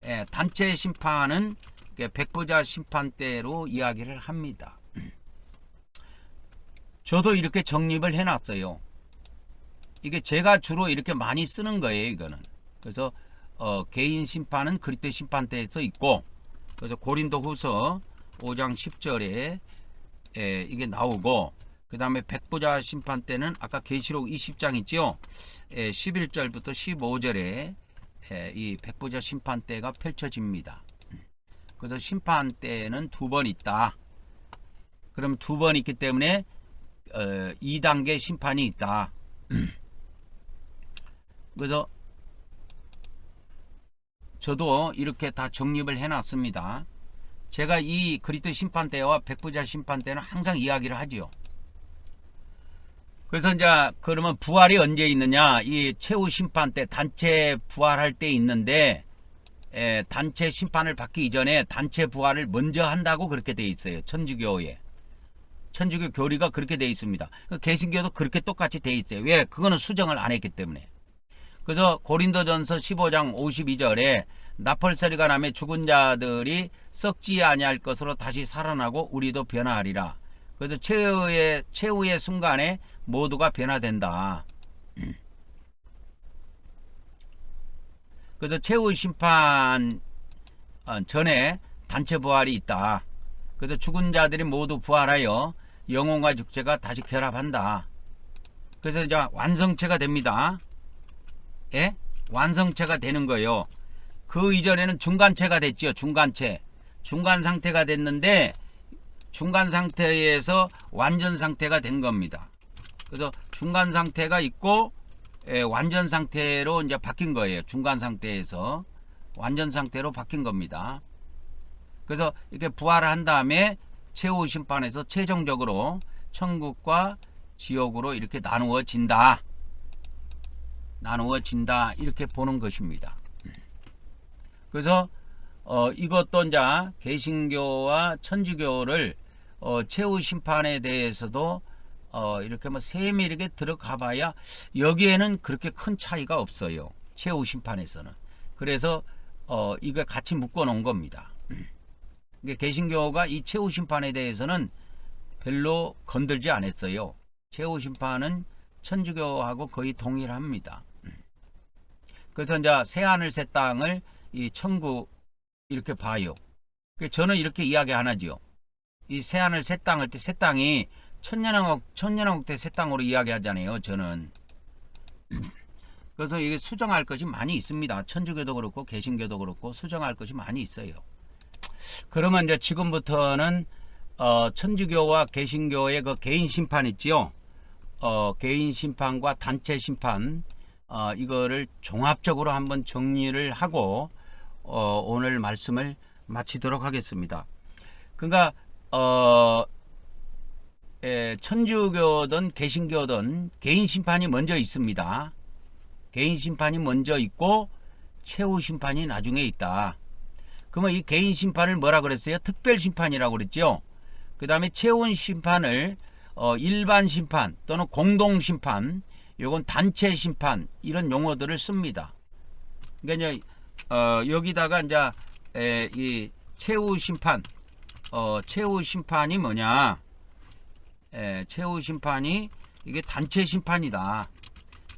Speaker 1: 예, 단체 심판은 백부자 심판 때로 이야기를 합니다. 저도 이렇게 정립을 해놨어요. 이게 제가 주로 이렇게 많이 쓰는 거예요, 이거는. 그래서 개인 심판은 그리스도 심판 때에서 있고, 그래서 고린도후서 5장 10절에 이게 나오고, 그 다음에 백부자 심판 때는 아까 계시록 20장 있죠? 11절부터 15절에 이 백부자 심판 때가 펼쳐집니다. 그래서 심판 때는 두 번 있다. 그럼 두 번 있기 때문에 2단계 심판이 있다. 그래서 저도 이렇게 다 정립을 해놨습니다. 제가 이 그리스도 심판 때와 백부자 심판 때는 항상 이야기를 하지요. 그래서 이제 그러면 부활이 언제 있느냐? 이 최후 심판 때 단체 부활할 때 있는데 단체 심판을 받기 이전에 단체 부활을 먼저 한다고 그렇게 돼 있어요. 천주교에. 천주교 교리가 그렇게 돼 있습니다. 개신교도 그렇게 똑같이 돼 있어요. 왜? 그거는 수정을 안 했기 때문에. 그래서 고린도전서 15장 52절에 나펄서리가 남의 죽은 자들이 썩지 아니할 것으로 다시 살아나고 우리도 변화하리라. 그래서 최후의 순간에 모두가 변화된다. 그래서 최후 심판 전에 단체 부활이 있다. 그래서 죽은 자들이 모두 부활하여 영혼과 육체가 다시 결합한다. 그래서 이제 완성체가 됩니다. 예? 완성체가 되는 거예요. 그 이전에는 중간체가 됐죠. 중간체. 중간 상태가 됐는데 중간 상태에서 완전 상태가 된 겁니다. 그래서 중간 상태가 있고 완전 상태로 이제 바뀐 거예요. 중간 상태에서 완전 상태로 바뀐 겁니다. 그래서 이렇게 부활을 한 다음에 최후 심판에서 최종적으로 천국과 지옥으로 이렇게 나누어진다. 이렇게 보는 것입니다. 그래서 이것도 이제 개신교와 천주교를 최후 심판에 대해서도 이렇게 뭐 세밀하게 들어가 봐야 여기에는 그렇게 큰 차이가 없어요. 최후 심판에서는. 그래서 이거 같이 묶어 놓은 겁니다. 개신교가 이 최후 심판에 대해서는 별로 건들지 않았어요. 최후 심판은 천주교하고 거의 동일합니다. 그래서 이제 새하늘 새 땅을 이 천국 이렇게 봐요. 저는 이렇게 이야기 하나지요. 이 새하늘 새 땅을 때 새 땅이 천년왕국 때 새 땅으로 이야기하잖아요. 저는. 그래서 이게 수정할 것이 많이 있습니다. 천주교도 그렇고 개신교도 그렇고 수정할 것이 많이 있어요. 그러면 이제 지금부터는 천주교와 개신교의 그 개인 심판 있지요. 개인 심판과 단체 심판 이거를 종합적으로 한번 정리를 하고 오늘 말씀을 마치도록 하겠습니다. 그러니까 천주교든 개신교든 개인 심판이 먼저 있습니다. 개인 심판이 먼저 있고 최후 심판이 나중에 있다. 그러면 이 개인 심판을 뭐라 그랬어요? 특별 심판이라고 그랬죠. 그 다음에 최후 심판을 일반 심판 또는 공동 심판, 요건 단체 심판 이런 용어들을 씁니다. 그러니까 이제 여기다가 이제 이 최후 심판, 최후 심판이 뭐냐? 최후 심판이 이게 단체 심판이다.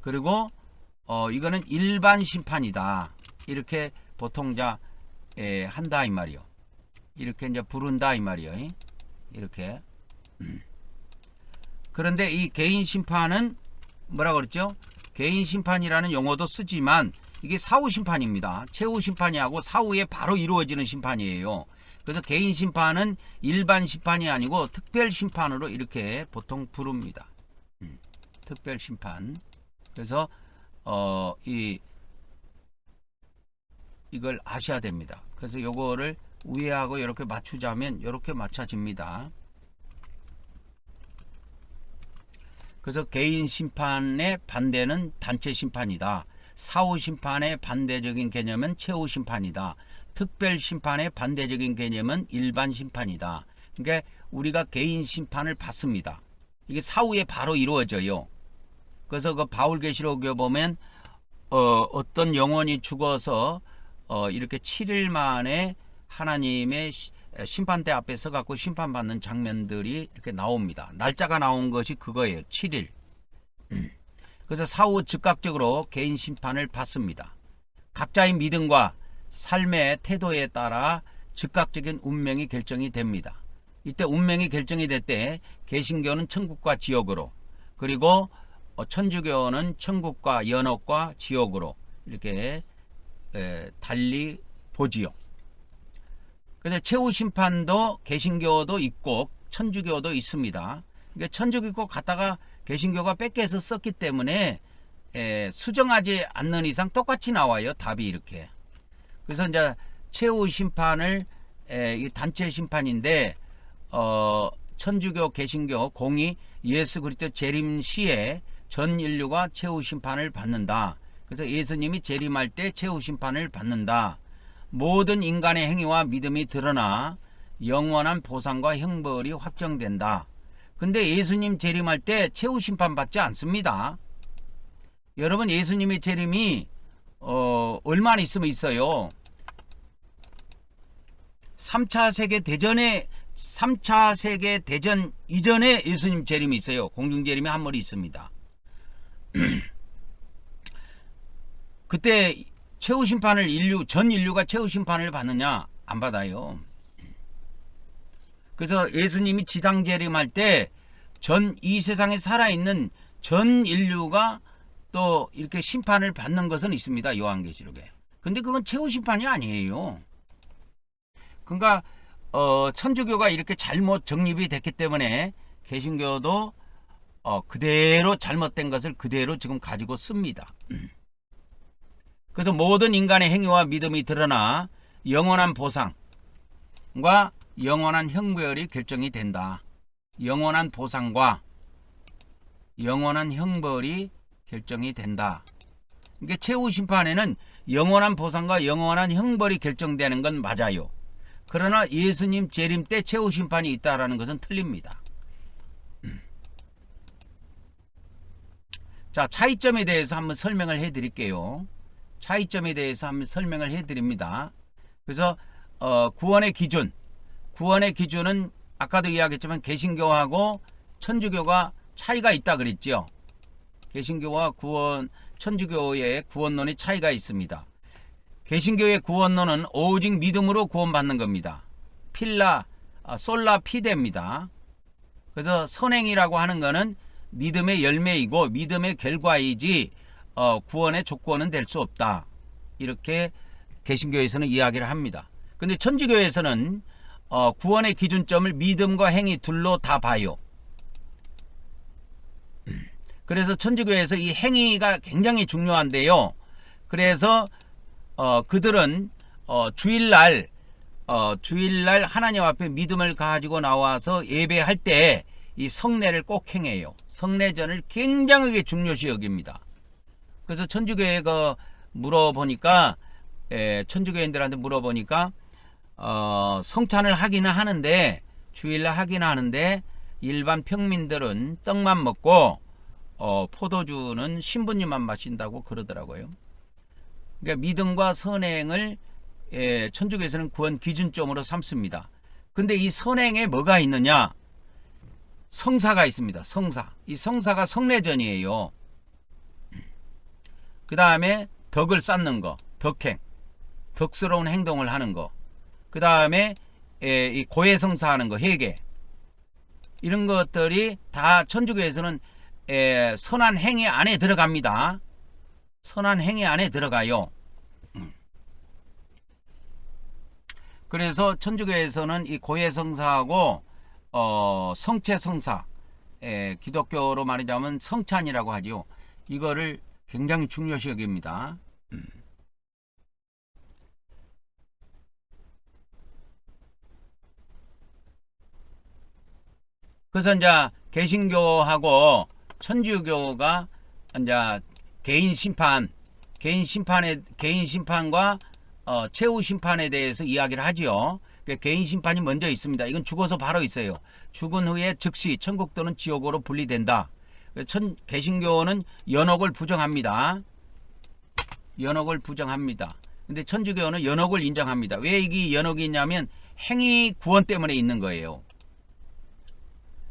Speaker 1: 그리고 이거는 일반 심판이다. 이렇게 보통 자 한다 이 말이요. 이렇게 이제 부른다 이 말이요. 이렇게. 그런데 이 개인 심판은 뭐라 그랬죠? 개인 심판이라는 용어도 쓰지만 이게 사후 심판입니다. 최후 심판이하고 사후에 바로 이루어지는 심판이에요. 그래서 개인 심판은 일반 심판이 아니고 특별 심판으로 이렇게 보통 부릅니다. 특별 심판. 그래서 이걸 아셔야 됩니다. 그래서 요거를 위에하고 이렇게 맞추자면 이렇게 맞춰집니다. 그래서 개인 심판의 반대는 단체 심판이다. 사후 심판의 반대적인 개념은 최후 심판이다. 특별 심판의 반대적인 개념은 일반 심판이다. 그러니까 우리가 개인 심판을 받습니다. 이게 사후에 바로 이루어져요. 그래서 그 바울계시록에 보면 어떤 영혼이 죽어서 이렇게 7일 만에 하나님의 심판대 앞에 서갖고 심판받는 장면들이 이렇게 나옵니다. 날짜가 나온 것이 그거예요. 7일. 그래서 사후 즉각적으로 개인 심판을 받습니다. 각자의 믿음과 삶의 태도에 따라 즉각적인 운명이 결정이 됩니다. 이때 운명이 결정이 될 때 개신교는 천국과 지옥으로, 그리고 천주교는 천국과 연옥과 지옥으로 이렇게 달리 보지요. 그래서 최후 심판도 개신교도 있고 천주교도 있습니다. 그러니까 천주교 갖다가 개신교가 뺏겨서 썼기 때문에 수정하지 않는 이상 똑같이 나와요. 답이 이렇게. 그래서 이제 최후 심판을 이 단체 심판인데 천주교 개신교 공의 예수 그리스도 재림 시에 전 인류가 최후 심판을 받는다. 그래서 예수님이 재림할 때 최후 심판을 받는다. 모든 인간의 행위와 믿음이 드러나 영원한 보상과 형벌이 확정된다. 근데 예수님 재림할 때 최후 심판 받지 않습니다. 여러분, 예수님의 재림이 얼마나 있으면 있어요? 3차 세계 대전 이전에 예수님 재림이 있어요. 공중 재림이 한 머리 있습니다. 그때 최후 심판을 전 인류가 최후 심판을 받느냐? 안 받아요. 그래서 예수님이 지상 재림할 때 이 세상에 살아있는 전 인류가 또 이렇게 심판을 받는 것은 있습니다. 요한계시록에. 근데 그건 최후 심판이 아니에요. 그러니까 천주교가 이렇게 잘못 정립이 됐기 때문에 개신교도 그대로 잘못된 것을 그대로 지금 가지고 씁니다. 그래서 모든 인간의 행위와 믿음이 드러나 영원한 보상과 영원한 형벌이 결정이 된다. 영원한 보상과 영원한 형벌이 결정이 된다. 이게 최후 심판에는 영원한 보상과 영원한 형벌이 결정되는 건 맞아요. 그러나 예수님 재림 때 최후 심판이 있다라는 것은 틀립니다. 자, 차이점에 대해서 한번 설명을 해 드릴게요. 차이점에 대해서 한번 설명을 해 드립니다. 그래서 구원의 기준은 아까도 이야기했지만 개신교하고 천주교가 차이가 있다 그랬죠. 개신교와 천주교의 구원론의 차이가 있습니다. 개신교의 구원론은 오직 믿음으로 구원받는 겁니다. 솔라 피데입니다. 그래서 선행이라고 하는 것은 믿음의 열매이고 믿음의 결과이지 구원의 조건은 될 수 없다. 이렇게 개신교에서는 이야기를 합니다. 근데 천주교에서는 구원의 기준점을 믿음과 행위 둘로 다 봐요. 그래서 천주교에서 이 행위가 굉장히 중요한데요. 그래서 그들은 주일날 하나님 앞에 믿음을 가지고 나와서 예배할 때 이 성례를 꼭 행해요. 성례전을 굉장하게 중요시 여깁니다. 그래서 천주교회가 천주교인들한테 물어보니까 성찬을 하기는 하는데 주일날 하기는 하는데 일반 평민들은 떡만 먹고 포도주는 신부님만 마신다고 그러더라고요. 그러니까 믿음과 선행을 천주교에서는 구원 기준점으로 삼습니다. 근데 이 선행에 뭐가 있느냐? 성사가 있습니다. 이 성사가 성례전이에요. 그 다음에 덕을 쌓는 거, 덕스러운 행동을 하는 거. 그 다음에 이 고해성사하는 거, 회개. 이런 것들이 다 천주교에서는 선한 행위 안에 들어갑니다. 선한 행위 안에 들어가요. 그래서 천주교에서는 이 고해성사하고 성체성사, 기독교로 말하자면 성찬이라고 하죠. 이거를 굉장히 중요시 여깁니다. 그래서 이제 개신교하고 천주교가 이제 개인 심판과 최후 심판에 대해서 이야기를 하지요. 개인 심판이 먼저 있습니다. 이건 죽어서 바로 있어요. 죽은 후에 즉시 천국 또는 지옥으로 분리된다. 개신교는 연옥을 부정합니다. 근데 천주교는 연옥을 인정합니다. 왜 이게 연옥이 있냐면 행위 구원 때문에 있는 거예요.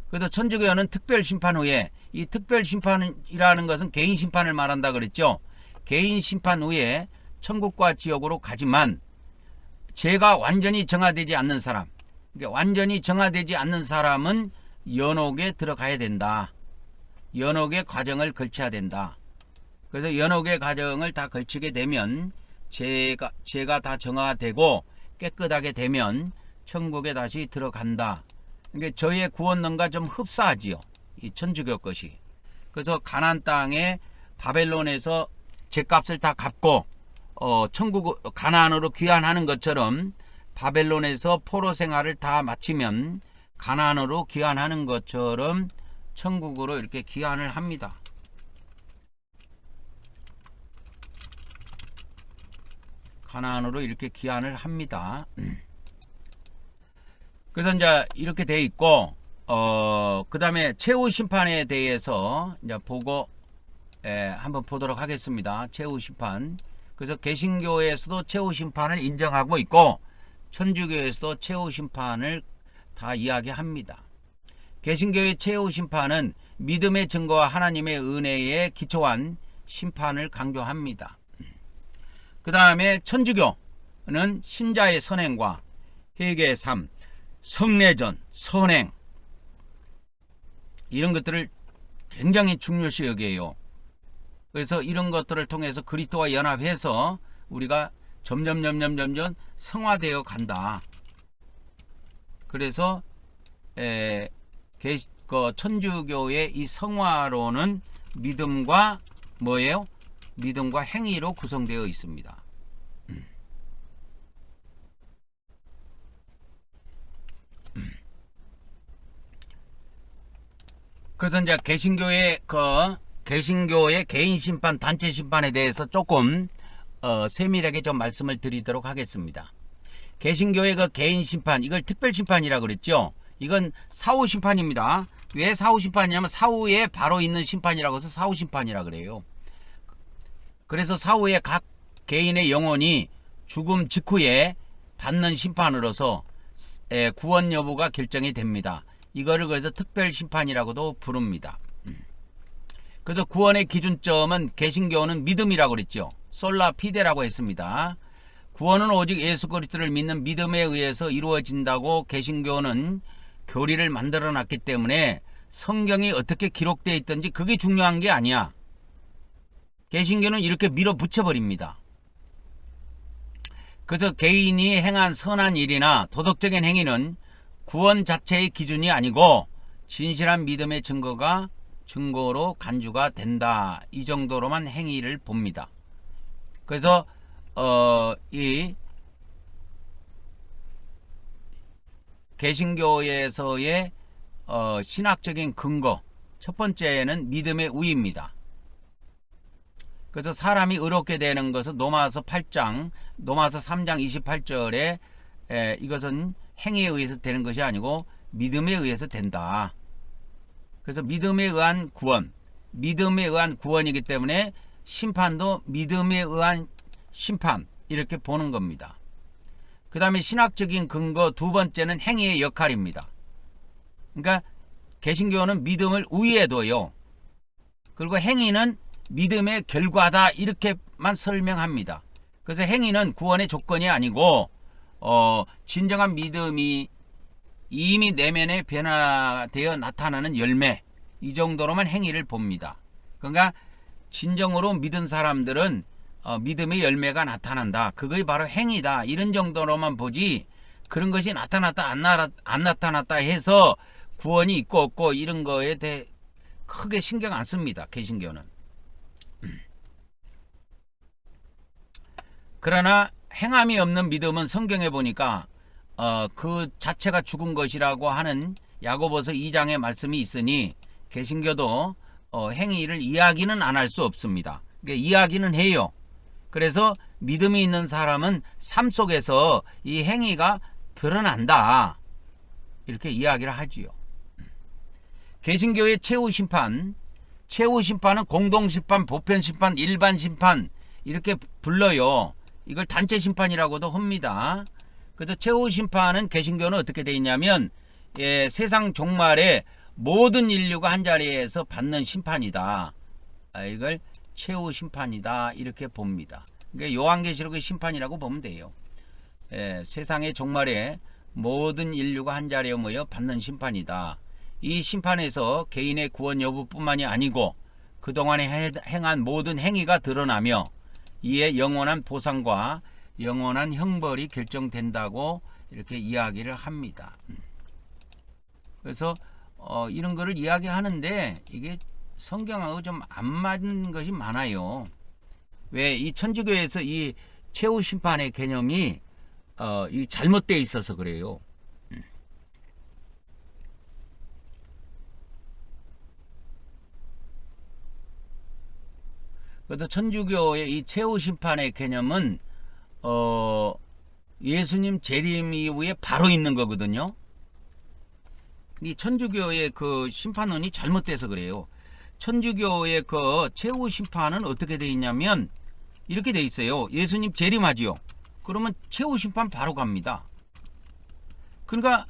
Speaker 1: 그래서 천주교는 특별 심판 후에, 이 특별 심판이라는 것은 개인 심판을 말한다 그랬죠. 개인 심판 후에 천국과 지옥으로 가지만 죄가 완전히 정화되지 않는 사람, 그러니까 완전히 정화되지 않는 사람은 연옥에 들어가야 된다. 연옥의 과정을 거쳐야 된다. 그래서 연옥의 과정을 다 거치게 되면 죄가 다 정화되고 깨끗하게 되면 천국에 다시 들어간다. 그러니까 저의 구원론과 좀 흡사하지요. 이 천주교 것이. 그래서 가나안 땅에 바벨론에서 죄값을 다 갚고 가나안으로 귀환하는 것처럼 바벨론에서 포로 생활을 다 마치면 가난으로 귀환하는 것처럼 천국으로 이렇게 귀환을 합니다. 가난으로 이렇게 귀환을 합니다. 그래서 이제 이렇게 돼 있고, 그 다음에 최후 심판에 대해서 이제 보고, 한번 보도록 하겠습니다. 최후 심판. 그래서 개신교에서도 최후 심판을 인정하고 있고, 천주교에서도 최후 심판을 다 이야기합니다. 개신교의 최후 심판은 믿음의 증거와 하나님의 은혜에 기초한 심판을 강조합니다. 그 다음에 천주교는 신자의 선행과 회개의 삶, 성례전, 선행, 이런 것들을 굉장히 중요시 여겨요. 그래서 이런 것들을 통해서 그리스도와 연합해서 우리가 점점 성화되어 간다. 그래서 천주교의 이 성화로는 믿음과 뭐예요? 믿음과 행위로 구성되어 있습니다. 그래서 이제 개신교의 개인 심판, 단체 심판에 대해서 조금 세밀하게 좀 말씀을 드리도록 하겠습니다. 개신교의 그 개인 심판, 이걸 특별 심판이라 그랬죠. 이건 사후 심판입니다. 왜 사후 심판이냐면 사후에 바로 있는 심판이라고 해서 사후 심판이라 그래요. 그래서 사후에 각 개인의 영혼이 죽음 직후에 받는 심판으로서 구원 여부가 결정이 됩니다. 이거를 그래서 특별 심판이라고도 부릅니다. 그래서 구원의 기준점은 개신교는 믿음이라고 그랬죠. 솔라 피데라고 했습니다. 구원은 오직 예수 그리스도를 믿는 믿음에 의해서 이루어진다고 개신교는 교리를 만들어 놨기 때문에 성경이 어떻게 기록되어 있든지 그게 중요한 게 아니야. 개신교는 이렇게 밀어붙여 버립니다. 그래서 개인이 행한 선한 일이나 도덕적인 행위는 구원 자체의 기준이 아니고 진실한 믿음의 증거로 간주가 된다. 이 정도로만 행위를 봅니다. 그래서 이 개신교에서의 신학적인 근거, 첫 번째는 믿음의 우위입니다. 그래서 사람이 의롭게 되는 것은 로마서 3장 28절에 이것은 행위에 의해서 되는 것이 아니고 믿음에 의해서 된다. 그래서 믿음에 의한 구원이기 때문에 심판도 믿음에 의한 심판, 이렇게 보는 겁니다. 그 다음에 신학적인 근거 두 번째는 행위의 역할입니다. 그러니까 개신교는 믿음을 우위에 둬요. 그리고 행위는 믿음의 결과다, 이렇게만 설명합니다. 그래서 행위는 구원의 조건이 아니고 진정한 믿음이 이미 내면에 변화되어 나타나는 열매, 이 정도로만 행위를 봅니다. 그러니까 진정으로 믿은 사람들은 믿음의 열매가 나타난다, 그것이 바로 행위다, 이런 정도로만 보지 그런 것이 나타났다 안 나타났다 해서 구원이 있고 없고 이런 거에 대해 크게 신경 안 씁니다. 개신교는. 그러나 행함이 없는 믿음은 성경에 보니까 그 자체가 죽은 것이라고 하는 야고보서 2장의 말씀이 있으니 개신교도 행위를 이야기는 안 할 수 없습니다. 그러니까 이야기는 해요. 그래서 믿음이 있는 사람은 삶 속에서 이 행위가 드러난다, 이렇게 이야기를 하지요. 개신교의 최후 심판은 공동심판, 보편심판, 일반심판 이렇게 불러요. 이걸 단체 심판이라고도 합니다. 그래서 최후 심판은 개신교는 어떻게 되어 있냐면 세상 종말에 모든 인류가 한자리에서 받는 심판이다. 이걸 최후 심판이다, 이렇게 봅니다. 그러니까 요한계시록의 심판이라고 보면 돼요. 세상의 종말에 모든 인류가 한자리에 모여 받는 심판이다. 이 심판에서 개인의 구원 여부뿐만이 아니고 그동안에 행한 모든 행위가 드러나며 이에 영원한 보상과 영원한 형벌이 결정된다고 이렇게 이야기를 합니다. 그래서 이런 거를 이야기하는데 이게 성경하고 좀 안 맞는 것이 많아요. 왜 이 천주교에서 이 최후 심판의 개념이 이 잘못되어 있어서 그래요. 그래서 천주교의 이 최후 심판의 개념은 예수님 재림 이후에 바로 있는 거거든요. 이 천주교의 그 심판론이 잘못돼서 그래요. 천주교의 그 최후 심판은 어떻게 돼 있냐면 이렇게 돼 있어요. 예수님 재림하지요. 그러면 최후 심판 바로 갑니다. 그러니까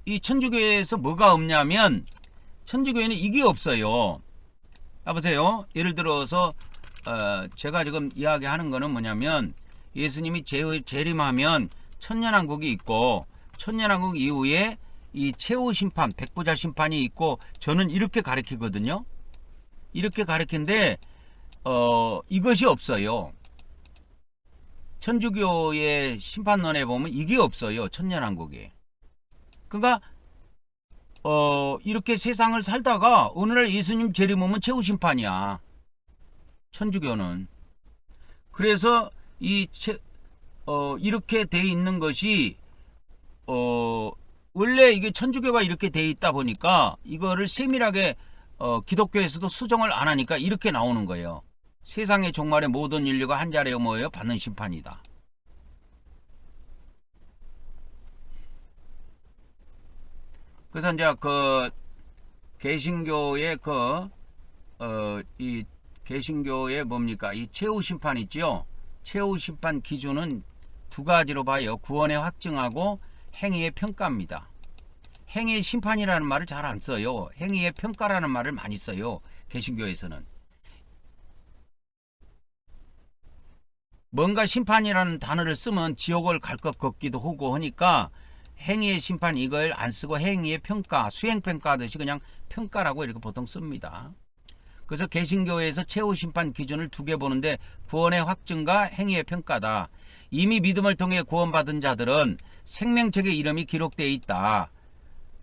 Speaker 1: 이 천주교에서 뭐가 없냐면 천주교에는 이게 없어요. 보세요. 예를 들어서 제가 지금 이야기하는 거는 뭐냐면 예수님이 재림하면 천년왕국이 있고 천년왕국 이후에 이 최후 심판, 백부자 심판이 있고 저는 이렇게 가르치거든요. 이렇게 가르치는데 이것이 없어요. 천주교의 심판론에 보면 이게 없어요. 천년왕국에. 그러니까 이렇게 세상을 살다가 어느 날 예수님 재림 오면 최후 심판이야. 천주교는. 그래서 이렇게 돼 있는 것이 원래 이게 천주교가 이렇게 돼 있다 보니까 이거를 세밀하게 기독교에서도 수정을 안 하니까 이렇게 나오는 거예요. 세상의 종말에 모든 인류가 한 자리에 모여 받는 심판이다. 그래서 이제 그 개신교의 이 개신교의 뭡니까? 이 최후 심판 있지요? 최후 심판 기준은 두 가지로 봐요. 구원의 확증하고 행위의 평가입니다. 행위의 심판이라는 말을 잘 안 써요. 행위의 평가라는 말을 많이 써요. 개신교에서는. 뭔가 심판이라는 단어를 쓰면 지옥을 갈 것 같기도 하고 하니까 행위의 심판 이걸 안 쓰고 행위의 평가, 수행평가 하듯이 그냥 평가라고 이렇게 보통 씁니다. 그래서 개신교에서 최후 심판 기준을 두 개 보는데 구원의 확증과 행위의 평가다. 이미 믿음을 통해 구원받은 자들은 생명책의 이름이 기록되어 있다.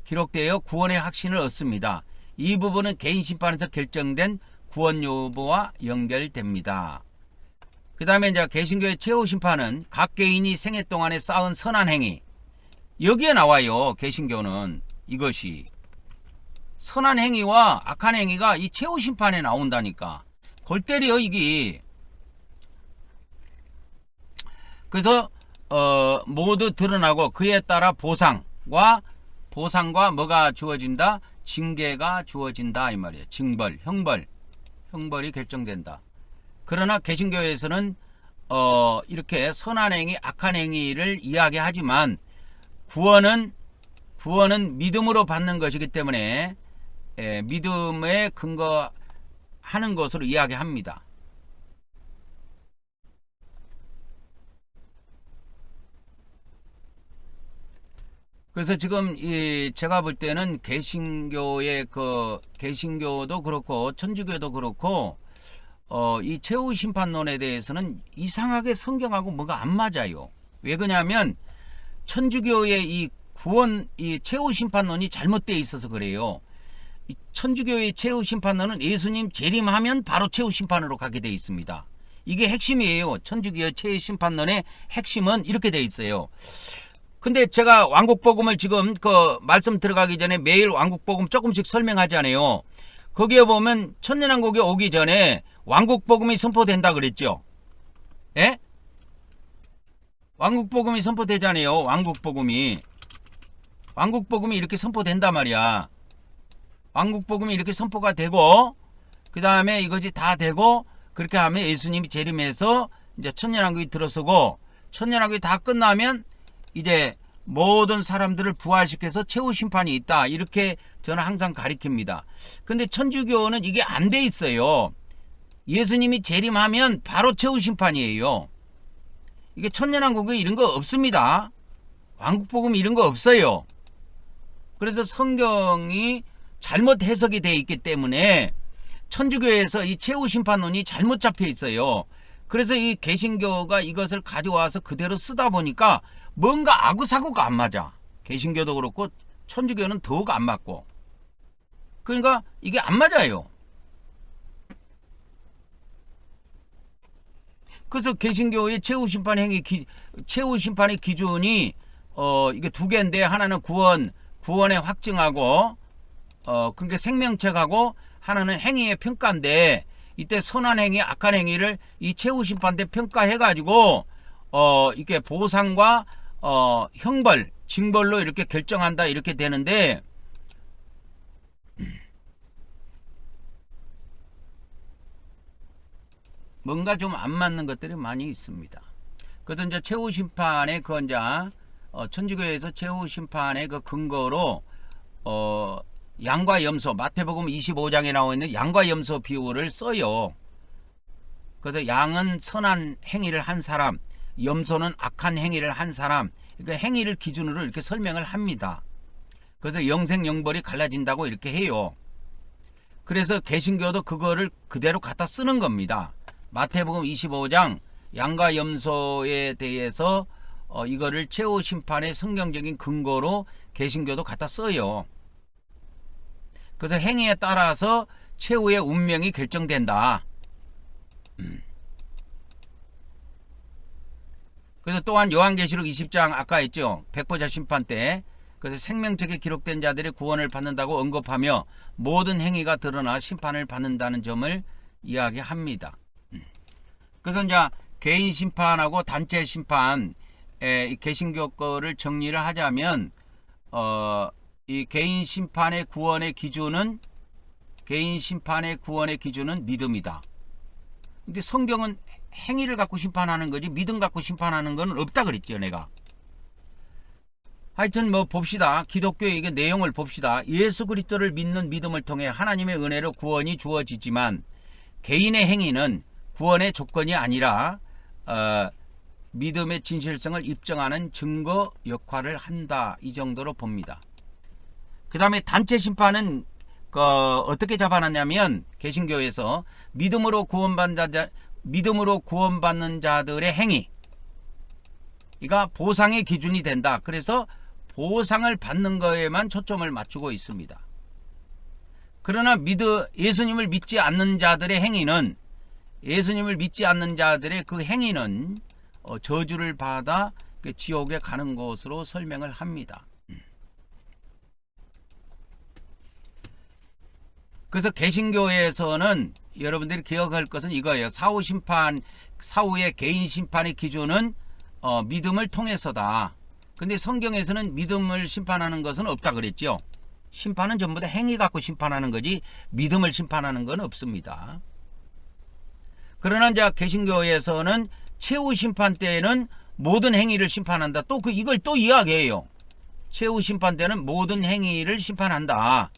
Speaker 1: 기록되어 구원의 확신을 얻습니다. 이 부분은 개인 심판에서 결정된 구원 여부와 연결됩니다. 그 다음에 이제 개신교의 최후 심판은 각 개인이 생애 동안에 쌓은 선한 행위. 여기에 나와요. 개신교는 이것이. 선한 행위와 악한 행위가 이 최후 심판에 나온다니까. 골 때려 이게. 그래서 모두 드러나고 그에 따라 보상과 뭐가 주어진다? 징계가 주어진다 이 말이에요. 징벌, 형벌이 결정된다. 그러나 개신교에서는 이렇게 선한 행위, 악한 행위를 이야기하지만 구원은 믿음으로 받는 것이기 때문에 믿음에 근거하는 것으로 이야기합니다. 그래서 지금 제가 볼 때는 개신교도 그렇고 천주교도 그렇고 이 최후 심판론에 대해서는 이상하게 성경하고 뭐가 안 맞아요. 왜 그러냐면 천주교의 이 최후 심판론이 잘못되어 있어서 그래요. 이 천주교의 최후 심판론은 예수님 재림하면 바로 최후 심판으로 가게 되어 있습니다. 이게 핵심이에요. 천주교의 최후 심판론의 핵심은 이렇게 되어 있어요. 근데 제가 왕국복음을 지금 말씀 들어가기 전에 매일 왕국복음 조금씩 설명하잖아요. 거기에 보면 천년왕국이 오기 전에 왕국복음이 선포된다 그랬죠. 예? 왕국복음이 선포되잖아요. 왕국복음이 이렇게 선포된단 말이야. 왕국복음이 이렇게 선포가 되고 그 다음에 이것이 다 되고 그렇게 하면 예수님이 재림해서 이제 천년왕국이 들어서고 천년왕국이 다 끝나면 이제 모든 사람들을 부활시켜서 최후 심판이 있다. 이렇게 저는 항상 가리킵니다. 근데 천주교는 이게 안 돼 있어요. 예수님이 재림하면 바로 최후 심판이에요. 이게 천년왕국에 이런 거 없습니다. 왕국복음 이런 거 없어요. 그래서 성경이 잘못 해석이 되어 있기 때문에 천주교에서 이 최후 심판론이 잘못 잡혀 있어요. 그래서 이 개신교가 이것을 가져와서 그대로 쓰다 보니까 뭔가 아구사구가 안 맞아. 개신교도 그렇고 천주교는 더욱 안 맞고. 그러니까 이게 안 맞아요. 그래서 개신교의 최후 심판의 기준이 이게 두 개인데 하나는 구원의 확증하고 그게 생명책하고 하나는 행위의 평가인데 이때 선한 행위, 악한 행위를 이 최후 심판 때 평가해 가지고 이렇게 보상과 형벌, 징벌로 이렇게 결정한다 이렇게 되는데, 뭔가 좀 안 맞는 것들이 많이 있습니다. 그래서 이제 최후 심판의 그 이제 천주교에서 최후 심판의 그 근거로 양과 염소, 마태복음 25장에 나와 있는 양과 염소 비유를 써요. 그래서 양은 선한 행위를 한 사람, 염소는 악한 행위를 한 사람, 그러니까 행위를 기준으로 이렇게 설명을 합니다. 그래서 영생 영벌이 갈라진다고 이렇게 해요. 그래서 개신교도 그거를 그대로 갖다 쓰는 겁니다. 마태복음 25장 양과 염소에 대해서 이거를 최후 심판의 성경적인 근거로 개신교도 갖다 써요. 그래서 행위에 따라서 최후의 운명이 결정된다. 그래서 또한 요한계시록 20장 아까 했죠. 백보자 심판 때 그래서 생명책에 기록된 자들이 구원을 받는다고 언급하며 모든 행위가 드러나 심판을 받는다는 점을 이야기합니다. 그래서 이제 개인 심판하고 단체 심판, 개신교 거를 정리를 하자면 이 개인 심판의 구원의 기준은 믿음이다. 근데 성경은 행위를 갖고 심판하는 거지 믿음 갖고 심판하는 건 없다 그랬죠, 내가. 하여튼 뭐 봅시다. 기독교의 이게 내용을 봅시다. 예수 그리스도를 믿는 믿음을 통해 하나님의 은혜로 구원이 주어지지만 개인의 행위는 구원의 조건이 아니라 믿음의 진실성을 입증하는 증거 역할을 한다. 이 정도로 봅니다. 그 다음에 단체 심판은 어떻게 잡아놨냐면 개신교에서 믿음으로 구원받는 자들의 행위, 이가 보상의 기준이 된다. 그래서 보상을 받는 거에만 초점을 맞추고 있습니다. 그러나 예수님을 믿지 않는 자들의 행위는, 예수님을 믿지 않는 자들의 그 행위는 저주를 받아 지옥에 가는 것으로 설명을 합니다. 그래서 개신교에서는 여러분들이 기억할 것은 이거예요. 사후의 개인 심판의 기준은 믿음을 통해서다. 근데 성경에서는 믿음을 심판하는 것은 없다 그랬죠. 심판은 전부 다 행위 갖고 심판하는 거지 믿음을 심판하는 건 없습니다. 그러나 이제 개신교에서는 최후 심판 때에는 모든 행위를 심판한다. 또 이걸 또 이야기해요. 최후 심판 때는 모든 행위를 심판한다.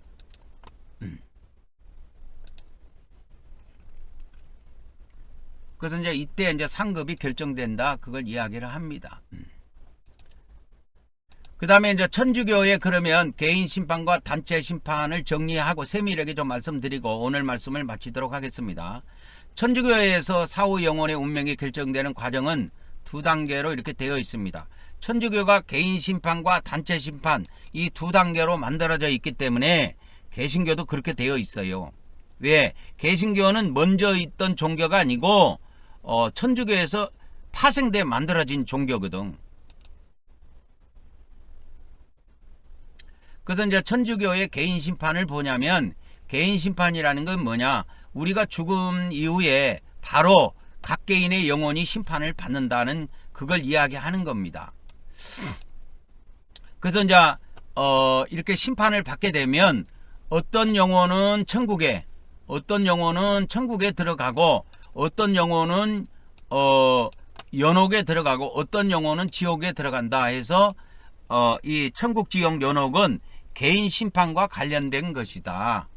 Speaker 1: 그래서 이제 이때 이제 상급이 결정된다. 그걸 이야기를 합니다. 그 다음에 이제 천주교에 그러면 개인 심판과 단체 심판을 정리하고 세밀하게 좀 말씀드리고 오늘 말씀을 마치도록 하겠습니다. 천주교에서 사후 영혼의 운명이 결정되는 과정은 두 단계로 이렇게 되어 있습니다. 천주교가 개인 심판과 단체 심판 이 두 단계로 만들어져 있기 때문에 개신교도 그렇게 되어 있어요. 왜? 개신교는 먼저 있던 종교가 아니고 천주교에서 파생돼 만들어진 종교거든. 그래서 이제 천주교의 개인 심판을 보냐면 개인 심판이라는 건 뭐냐? 우리가 죽음 이후에 바로 각 개인의 영혼이 심판을 받는다는 그걸 이야기하는 겁니다. 그래서 이제 이렇게 심판을 받게 되면 어떤 영혼은 천국에, 어떤 영혼은 천국에 들어가고 어떤 영혼은 연옥에 들어가고 어떤 영혼은 지옥에 들어간다 해서 이 천국 지옥 연옥은 개인 심판과 관련된 것이다.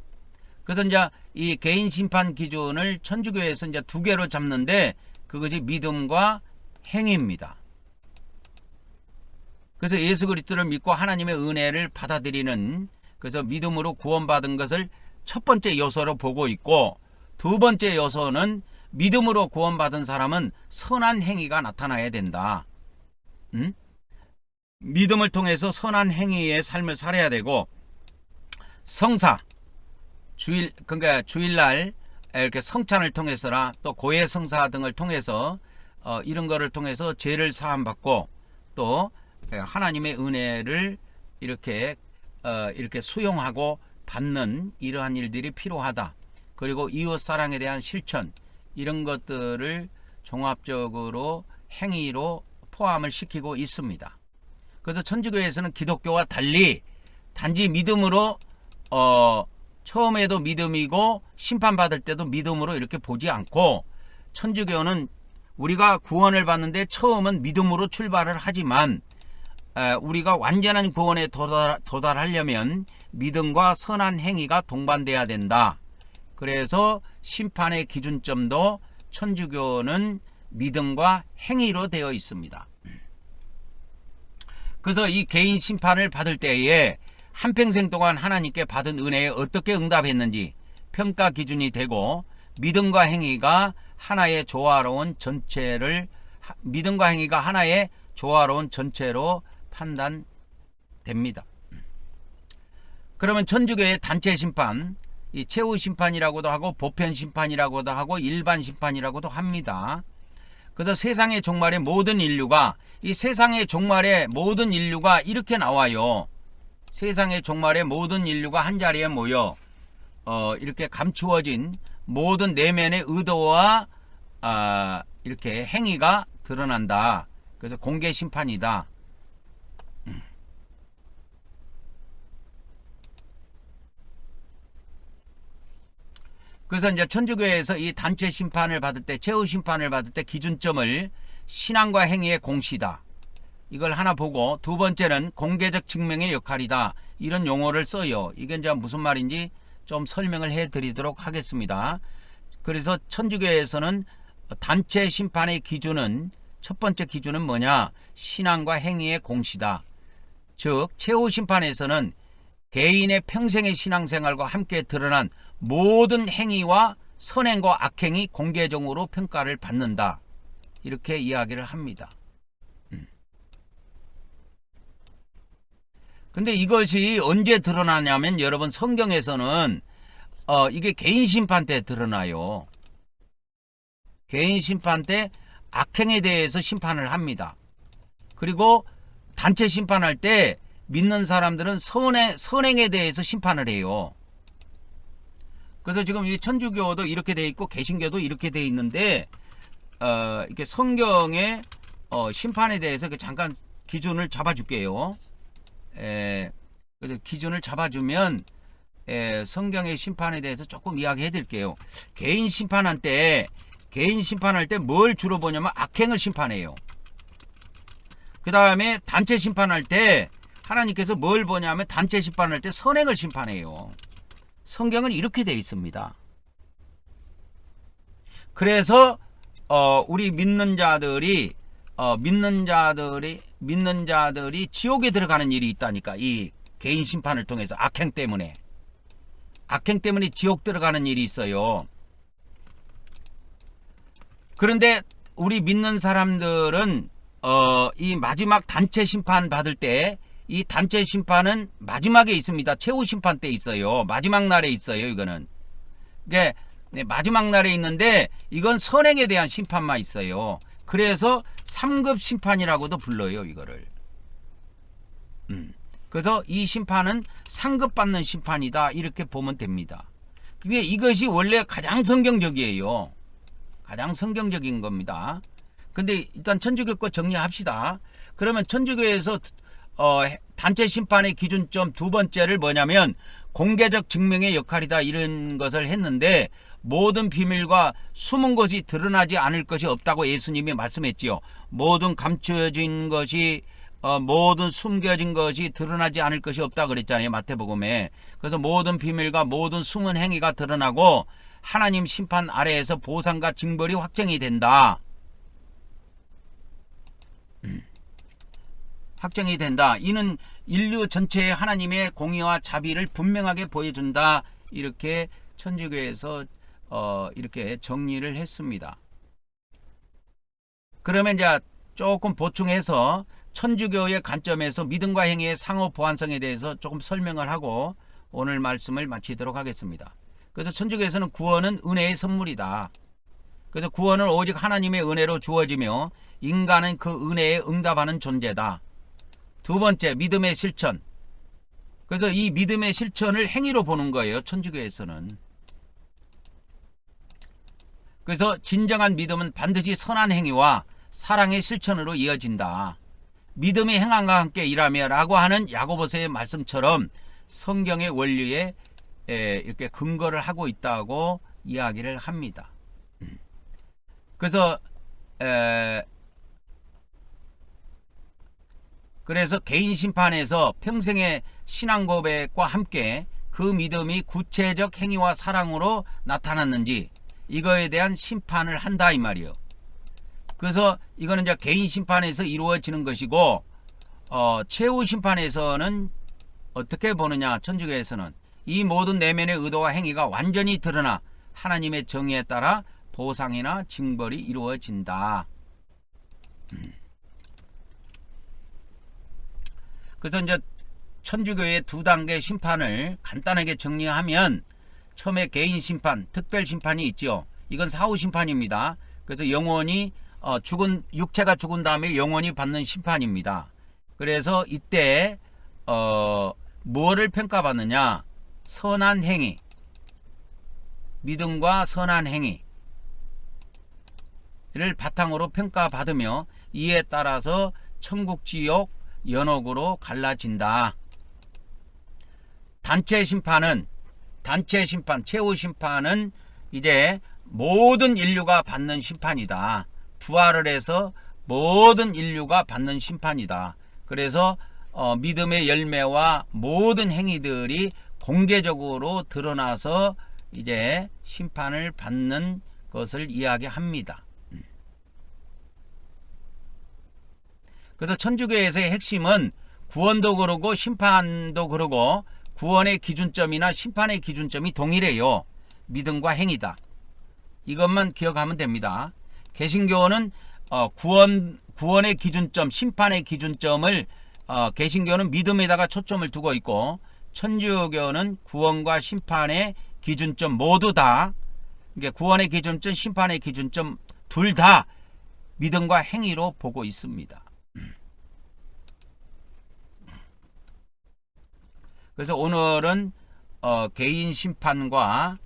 Speaker 1: 그래서 이제 이 개인 심판 기준을 천주교에서 이제 두 개로 잡는데 그것이 믿음과 행위입니다. 그래서 예수 그리스도를 믿고 하나님의 은혜를 받아들이는, 그래서 믿음으로 구원받은 것을 첫 번째 요소로 보고 있고, 두 번째 요소는 믿음으로 구원받은 사람은 선한 행위가 나타나야 된다. 믿음을 통해서 선한 행위의 삶을 살아야 되고, 성사, 그러니까 주일날 이렇게 성찬을 통해서나 또 고해 성사 등을 통해서 이런 거를 통해서 죄를 사함 받고 또 하나님의 은혜를 이렇게 수용하고 받는 이러한 일들이 필요하다. 그리고 이웃 사랑에 대한 실천, 이런 것들을 종합적으로 행위로 포함을 시키고 있습니다. 그래서 천주교에서는 기독교와 달리 단지 믿음으로 처음에도 믿음이고 심판받을 때도 믿음으로 이렇게 보지 않고, 천주교는 우리가 구원을 받는데 처음은 믿음으로 출발을 하지만 우리가 완전한 구원에 도달하려면 믿음과 선한 행위가 동반돼야 된다. 그래서 심판의 기준점도 천주교는 믿음과 행위로 되어 있습니다. 그래서 이 개인 심판을 받을 때에 한평생 동안 하나님께 받은 은혜에 어떻게 응답했는지 평가 기준이 되고, 믿음과 행위가 하나의 조화로운 전체로 판단됩니다. 그러면 천주교의 단체 심판, 이 최후 심판이라고도 하고 보편 심판이라고도 하고 일반 심판이라고도 합니다. 그래서 세상의 종말에 모든 인류가, 이 세상의 종말에 모든 인류가 이렇게 나와요. 세상의 종말에 모든 인류가 한자리에 모여 이렇게 감추어진 모든 내면의 의도와 이렇게 행위가 드러난다. 그래서 공개 심판이다. 그래서 이제 천주교에서 이 단체 심판을 받을 때, 최후 심판을 받을 때 기준점을 신앙과 행위의 공시다, 이걸 하나 보고, 두 번째는 공개적 증명의 역할이다, 이런 용어를 써요. 이게 이제 무슨 말인지 좀 설명을 해 드리도록 하겠습니다. 그래서 천주교에서는 단체 심판의 기준은, 첫 번째 기준은 뭐냐? 신앙과 행위의 공시다. 즉 최후 심판에서는 개인의 평생의 신앙생활과 함께 드러난 모든 행위와 선행과 악행이 공개적으로 평가를 받는다, 이렇게 이야기를 합니다. 근데 이것이 언제 드러나냐면, 여러분 성경에서는 이게 개인 심판 때 드러나요. 개인 심판 때 악행에 대해서 심판을 합니다. 그리고 단체 심판할 때 믿는 사람들은 선행에 대해서 심판을 해요. 그래서 지금 이 천주교도 이렇게 돼 있고 개신교도 이렇게 돼 있는데, 이렇게 성경의 심판에 대해서 잠깐 기준을 잡아줄게요. 그래서 기준을 잡아주면 성경의 심판에 대해서 조금 이야기해 드릴게요. 개인 심판할 때 뭘 주로 보냐면 악행을 심판해요. 그 다음에 단체 심판할 때 하나님께서 뭘 보냐면, 단체 심판할 때 선행을 심판해요. 성경은 이렇게 되어 있습니다. 그래서 우리 믿는 자들이 지옥에 들어가는 일이 있다니까. 이 개인 심판을 통해서 악행 때문에 지옥 들어가는 일이 있어요. 그런데 우리 믿는 사람들은 이 마지막 단체 심판 받을 때, 이 단체 심판은 마지막에 있습니다. 최후 심판 때 있어요. 마지막 날에 있어요. 이거는 이게 마지막 날에 있는데, 이건 선행에 대한 심판만 있어요. 그래서 3급 심판이라고도 불러요, 이거를. 그래서 이 심판은 상급 받는 심판이다, 이렇게 보면 됩니다. 그게 이것이 원래 가장 성경적이에요. 가장 성경적인 겁니다. 근데 일단 천주교 거 정리합시다. 그러면 천주교에서 단체 심판의 기준점 두 번째를 뭐냐면 공개적 증명의 역할이다, 이런 것을 했는데, 모든 비밀과 숨은 것이 드러나지 않을 것이 없다고 예수님이 말씀했지요. 모든 감춰진 것이 모든 숨겨진 것이 드러나지 않을 것이 없다 그랬잖아요, 마태복음에. 그래서 모든 비밀과 모든 숨은 행위가 드러나고 하나님 심판 아래에서 보상과 징벌이 확정이 된다. 확정이 된다. 이는 인류 전체의 하나님의 공의와 자비를 분명하게 보여준다, 이렇게 천주교에서 이렇게 정리를 했습니다. 그러면 이제 조금 보충해서 천주교의 관점에서 믿음과 행위의 상호 보완성에 대해서 조금 설명을 하고 오늘 말씀을 마치도록 하겠습니다. 그래서 천주교에서는 구원은 은혜의 선물이다. 그래서 구원은 오직 하나님의 은혜로 주어지며 인간은 그 은혜에 응답하는 존재다. 두 번째, 믿음의 실천. 그래서 이 믿음의 실천을 행위로 보는 거예요, 천주교에서는. 그래서 진정한 믿음은 반드시 선한 행위와 사랑의 실천으로 이어진다. 믿음이 행함과 함께 일하며 라고 하는 야고보서의 말씀처럼 성경의 원리에 이렇게 근거를 하고 있다고 이야기를 합니다. 그래서 개인 심판에서 평생의 신앙 고백과 함께 그 믿음이 구체적 행위와 사랑으로 나타났는지 이거에 대한 심판을 한다 이 말이에요. 그래서 이거는 이제 개인 심판에서 이루어지는 것이고, 최후 심판에서는 어떻게 보느냐, 천주교에서는 이 모든 내면의 의도와 행위가 완전히 드러나 하나님의 정의에 따라 보상이나 징벌이 이루어진다. 그래서 이제 천주교의 두 단계 심판을 간단하게 정리하면, 처음에 개인 심판, 특별 심판이 있죠. 이건 사후 심판입니다. 그래서 영혼이 육체가 죽은 다음에 영혼이 받는 심판입니다. 그래서 이때 무엇을 평가받느냐? 선한 행위, 믿음과 선한 행위를 바탕으로 평가받으며 이에 따라서 천국, 지옥, 연옥으로 갈라진다. 단체 심판, 최후 심판은 이제 모든 인류가 받는 심판이다. 부활을 해서 모든 인류가 받는 심판이다. 그래서 믿음의 열매와 모든 행위들이 공개적으로 드러나서 이제 심판을 받는 것을 이야기합니다. 그래서 천주교에서의 핵심은 구원도 그러고 심판도 그러고 구원의 기준점이나 심판의 기준점이 동일해요. 믿음과 행위다. 이것만 기억하면 됩니다. 개신교는 구원의 기준점, 심판의 기준점을 개신교는 믿음에다가 초점을 두고 있고, 천주교는 구원과 심판의 기준점 모두 다, 그러니까 구원의 기준점, 심판의 기준점 둘 다 믿음과 행위로 보고 있습니다. 그래서 오늘은 개인 심판과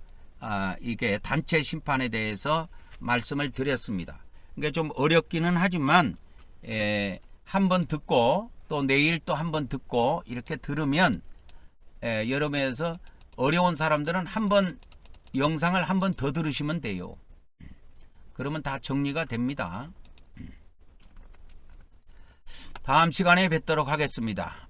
Speaker 1: 이게 단체 심판에 대해서 말씀을 드렸습니다. 그러니까 좀 어렵기는 하지만 한번 듣고 또 내일 또 한번 듣고 이렇게 들으면 여러분에서 어려운 사람들은 한번 영상을 한번 더 들으시면 돼요. 그러면 다 정리가 됩니다. 다음 시간에 뵙도록 하겠습니다.